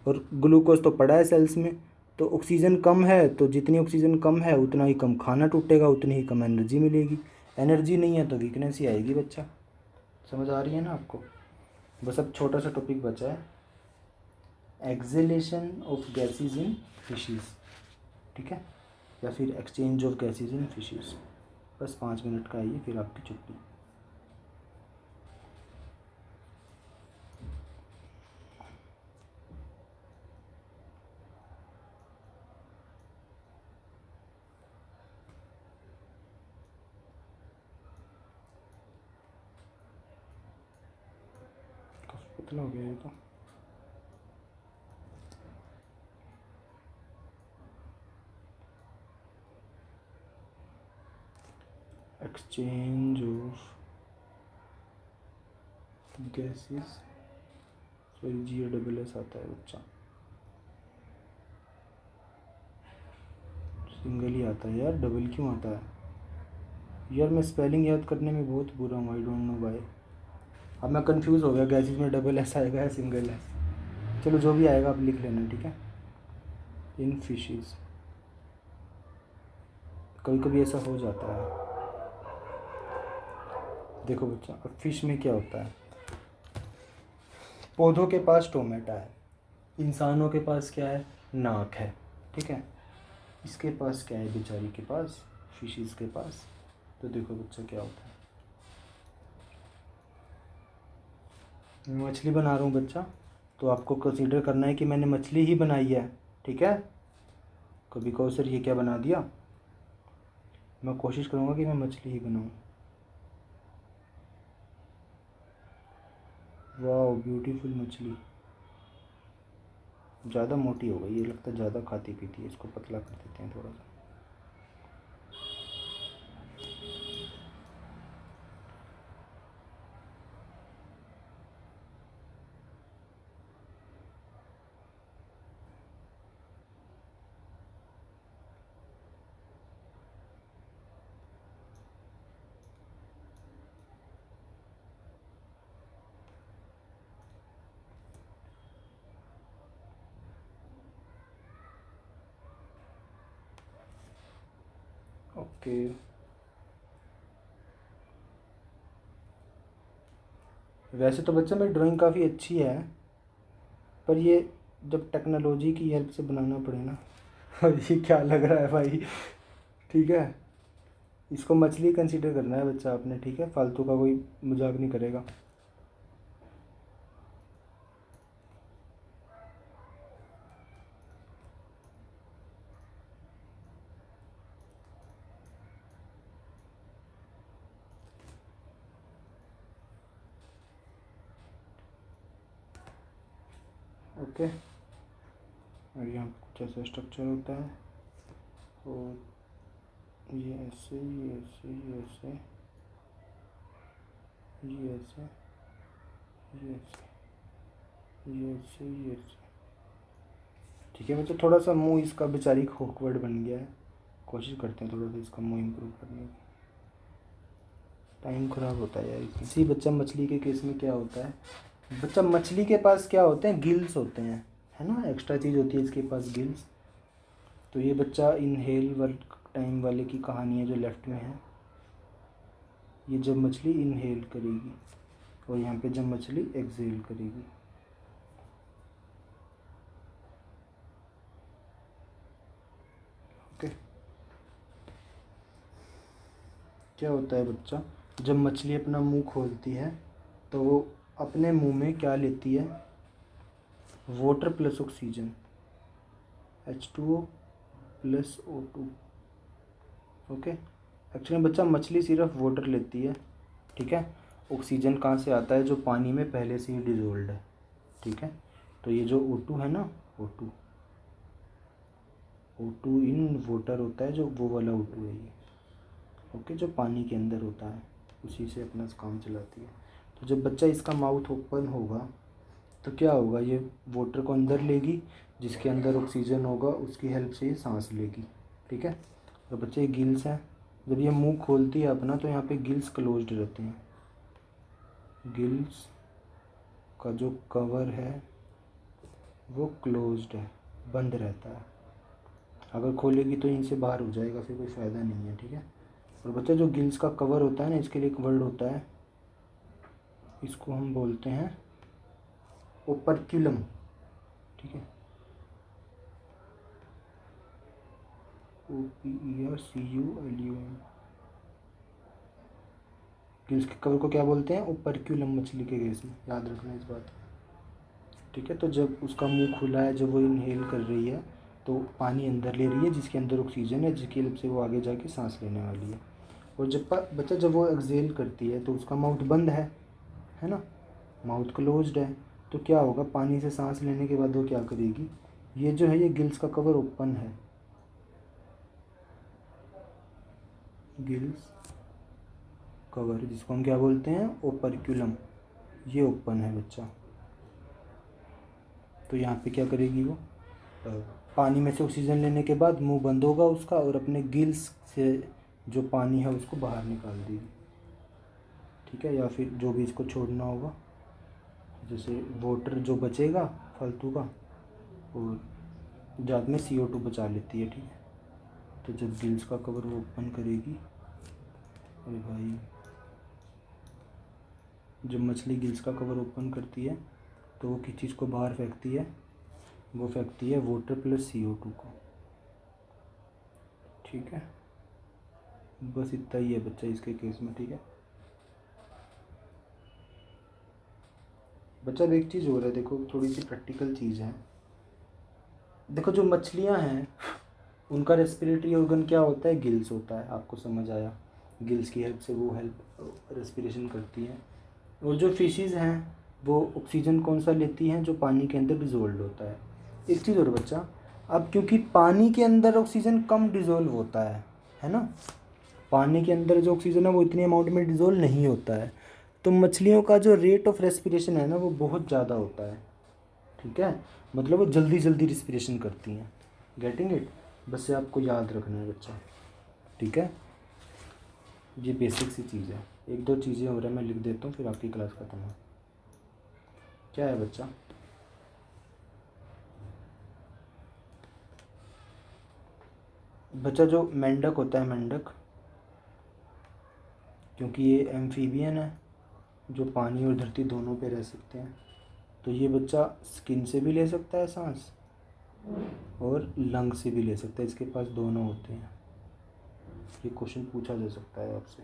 और ग्लूकोज तो पड़ा है सेल्स में, तो ऑक्सीजन कम है, तो जितनी ऑक्सीजन कम है उतना ही कम खाना टूटेगा, उतनी ही कम एनर्जी मिलेगी। एनर्जी नहीं है तो वीकनेस ही आएगी बच्चा। समझ आ रही है ना आपको। बस अब छोटा सा टॉपिक बचा है, acceleration of gases in fishes, ठीक है, या फिर exchange of gases in fishes. बस 5 मिनट का है ये, फिर आपकी छुट्टी। पतला हो गया ये तो। Exchange of gases, sorry GASS आता है बच्चा, सिंगल ही आता है यार, डबल क्यों आता है यार। मैं स्पेलिंग याद करने में बहुत बुरा हूँ, आई डोंट नो वाई। अब मैं कंफ्यूज हो गया, गैसेस में डबल एस आएगा या सिंगल एस। चलो जो भी आएगा आप लिख लेना, ठीक है। इन फिशेस, कभी कभी ऐसा हो जाता है। देखो बच्चा, अब फिश में क्या होता है, पौधों के पास टोमेटा है, इंसानों के पास क्या है, नाक है, ठीक है। इसके पास क्या है बेचारी के पास, फिशेस के पास। तो देखो बच्चा क्या होता है, मैं मछली बना रहा हूँ बच्चा, तो आपको कंसीडर करना है कि मैंने मछली ही बनाई है, ठीक है। कभी कहो सर ये क्या बना दिया, मैं कोशिश करूँगा कि मैं मछली ही बनाऊँ। वाह ब्यूटीफुल मछली, ज़्यादा मोटी हो गई ये, लगता है ज़्यादा खाती पीती है, इसको पतला कर देते हैं थोड़ा सा। ओके, वैसे तो बच्चा मेरी ड्राइंग काफ़ी अच्छी है, पर ये जब टेक्नोलॉजी की हेल्प से बनाना पड़े ना और ये क्या लग रहा है भाई, ठीक है। इसको मछली कंसीडर करना है बच्चा आपने, ठीक है, फालतू का कोई मजाक नहीं करेगा। ओके, और यहाँ कुछ ऐसा स्ट्रक्चर होता है, और ये ऐसे, ये ऐसे, ये ऐसे, ये ऐसे, ये ऐसे, ये ऐसे, ये ऐसे, ठीक है। मतलब थोड़ा सा मुंह इसका बेचारी खोखवर्ड बन गया है, कोशिश करते हैं थोड़ा सा इसका मुंह इम्प्रूव करने की। टाइम ख़राब होता है यार इसी। बच्चा मछली के केस में क्या होता है, बच्चा मछली के पास क्या होते हैं, गिल्स होते हैं, है ना, एक्स्ट्रा चीज़ होती है इसके पास, गिल्स। तो ये बच्चा इनहेल वाल टाइम वाले की कहानी है जो लेफ्ट में है, ये जब मछली इनहेल करेगी और यहाँ पे जब मछली एक्सहेल करेगी। ओके, क्या होता है बच्चा, जब मछली अपना मुंह खोलती है तो वो अपने मुंह में क्या लेती है, water plus oxygen, H2O plus O2। Okay, actually बच्चा मछली सिर्फ वाटर लेती है, ठीक है। ऑक्सीजन कहाँ से आता है, जो पानी में पहले से ही डिजोल्व है, ठीक है। तो ये जो O2 है ना, O2 इन वाटर होता है, जो वो वाला O2 है ये, ओके, जो पानी के अंदर होता है, उसी से अपना काम चलाती है। तो जब बच्चा इसका माउथ ओपन होगा तो क्या होगा, ये वाटर को अंदर लेगी, जिसके अंदर ऑक्सीजन होगा उसकी हेल्प से ये सांस लेगी, ठीक है। और बच्चे ये गिल्स हैं, जब ये मुंह खोलती है अपना तो यहाँ पे गिल्स क्लोज्ड रहते हैं, गिल्स का जो कवर है वो क्लोज्ड है, बंद रहता है। अगर खोलेगी तो इनसे बाहर हो जाएगा, फिर कोई फ़ायदा नहीं है, ठीक है। और बच्चा जो गिल्स का कवर होता है ना, इसके लिए एक वर्ड होता है, इसको हम बोलते हैं ओपर्क्यूलम, ठीक है, OPERCULUM। गिल्स के कवर को क्या बोलते हैं? ओपर्क्यूलम मछली के केस में, याद रखना इस बात। ठीक है, तो जब उसका मुंह खुला है, जब वो इनहेल कर रही है तो पानी अंदर ले रही है जिसके अंदर ऑक्सीजन है, जिसकी हेल्प से वो आगे जाके सांस लेने वाली है। और जब वो एक्सहेल करती है तो उसका माउथ बंद है ना, माउथ क्लोज्ड है। तो क्या होगा, पानी से सांस लेने के बाद वो क्या करेगी, ये जो है ये गिल्स का कवर ओपन है, गिल्स कवर जिसको हम क्या बोलते हैं? ओपर्क्यूलम, ये ओपन है बच्चा। तो यहाँ पे क्या करेगी वो, पानी में से ऑक्सीजन लेने के बाद मुंह बंद होगा उसका और अपने गिल्स से जो पानी है उसको बाहर निकाल देगी। ठीक है, या फिर जो भी इसको छोड़ना होगा, जैसे वाटर जो बचेगा फालतू का, और ज़्यादा में CO2 बचा लेती है। ठीक है, तो जब गिल्स का कवर वो ओपन करेगी, अरे भाई, जब मछली गिल्स का कवर ओपन करती है तो वो किस चीज़ को बाहर फेंकती है? वो फेंकती है वाटर प्लस CO2 को। ठीक है, बस इतना ही है बच्चा इसके केस में। ठीक है बच्चा, अब एक चीज़ हो रहा है, देखो थोड़ी सी प्रैक्टिकल चीज़ है। देखो जो मछलियाँ हैं उनका रेस्पिरेटरी ऑर्गन क्या होता है? गिल्स होता है। आपको समझ आया? गिल्स की हेल्प से वो रेस्पिरेशन करती हैं। और जो फिशेज़ हैं वो ऑक्सीजन कौन सा लेती हैं? जो पानी के अंदर डिज़ोल्व होता है। एक चीज़ और बच्चा, अब क्योंकि पानी के अंदर ऑक्सीजन कम डिज़ोल्व होता है ना, पानी के अंदर जो ऑक्सीजन है वो इतनी अमाउंट में डिज़ोल्व नहीं होता है, तो मछलियों का जो रेट ऑफ रेस्पिरेशन है ना वो बहुत ज़्यादा होता है। ठीक है, मतलब वो जल्दी जल्दी रिस्पिरेशन करती हैं। Getting it? बस ये आपको याद रखना है बच्चा। ठीक है, ये बेसिक सी चीज़ है। एक दो चीज़ें हो रहा है, मैं लिख देता हूँ, फिर आपकी क्लास खत्म है। क्या है बच्चा? बच्चा जो मेंढक होता है, मेंढक, क्योंकि ये एम्फीबियन है जो पानी और धरती दोनों पे रह सकते हैं, तो ये बच्चा स्किन से भी ले सकता है सांस और लंग से भी ले सकता है। इसके पास दोनों होते हैं। ये क्वेश्चन पूछा जा सकता है आपसे।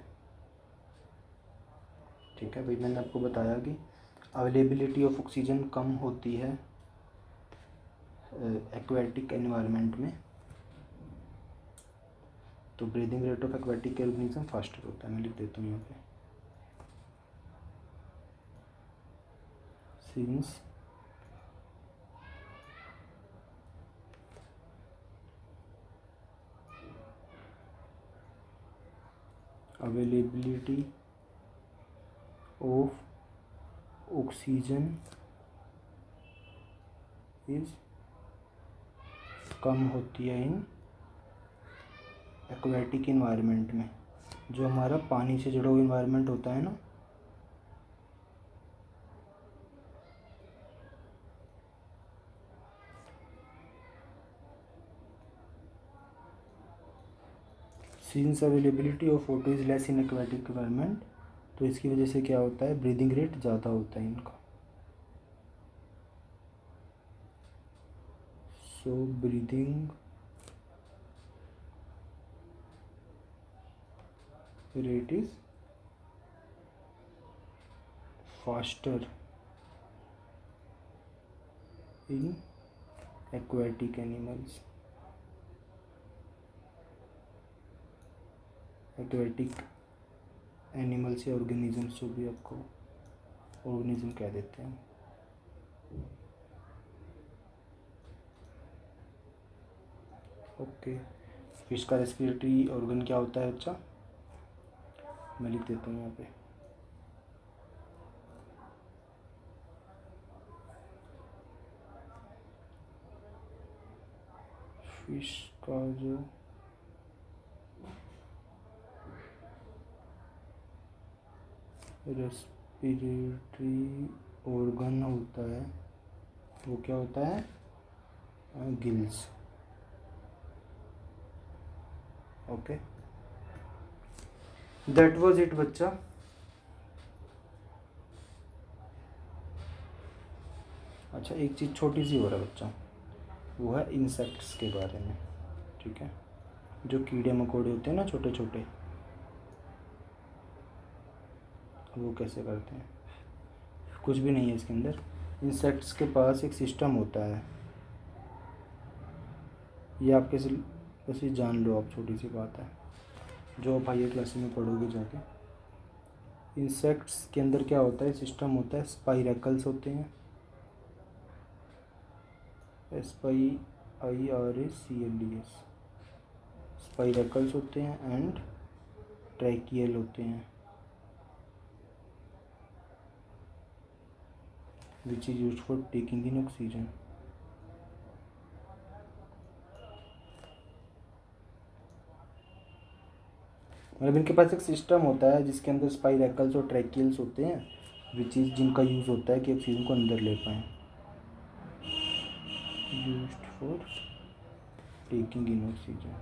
ठीक है भाई, मैंने आपको बताया कि अवेलेबिलिटी ऑफ ऑक्सीजन कम होती है एक्वेटिक एनवायरनमेंट में, तो breathing rate of aquatic organism faster होता है। मैं लिख देता हूँ यहाँ पे, since availability of oxygen is come होती है इन एक्वेटिक इन्वायरमेंट में, जो हमारा पानी से जुड़ा हुआ इन्वायरमेंट होता है ना, since availability of water is less in aquatic environment, तो इसकी वजह से क्या होता है, ब्रीदिंग रेट ज़्यादा होता है इनका। So breathing rate is faster in aquatic animals, aquatic animals या ऑर्गेनिजम्स, जो भी आपको ऑर्गेनिज्म कह देते हैं। ओके, फिश का रेस्पिरेटरी ऑर्गन क्या होता है बच्चा? मैं लिख देता हूँ यहाँ पे, फिश का जो रेस्पिरेटरी ऑर्गन होता है वो क्या होता है? Gills. Okay, that was it बच्चा। अच्छा अच्छा एक चीज़ छोटी सी हो रहा है बच्चा, वो है इंसेक्ट्स के बारे में। ठीक है, जो कीड़े मकोड़े होते हैं ना छोटे छोटे, वो कैसे करते हैं? कुछ भी नहीं है इसके अंदर। इंसेक्ट्स के पास एक सिस्टम होता है, ये आप कैसे कैसे जान लो आप, छोटी सी बात है जो आप हायर क्लास में पढ़ोगे जाके। इंसेक्ट्स के अंदर क्या होता है, सिस्टम होता है, स्पाइरेकल्स होते हैं, SPIRACLES, स्पाइरेकल्स होते हैं एंड ट्रैकियल होते हैं, which is used for taking in oxygen. मतलब इनके पास एक सिस्टम होता है जिसके अंदर स्पाइरेकल्स और ट्रैकियल्स होते हैं, विच इज़ जिनका यूज़ होता है कि ऑक्सीजन को अंदर ले पाएँ, used for taking in oxygen.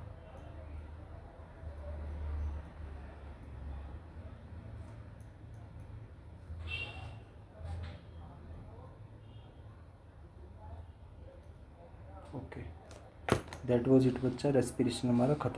Okay, that was it बच्चा, रेस्पिरेशन हमारा ख़त्म।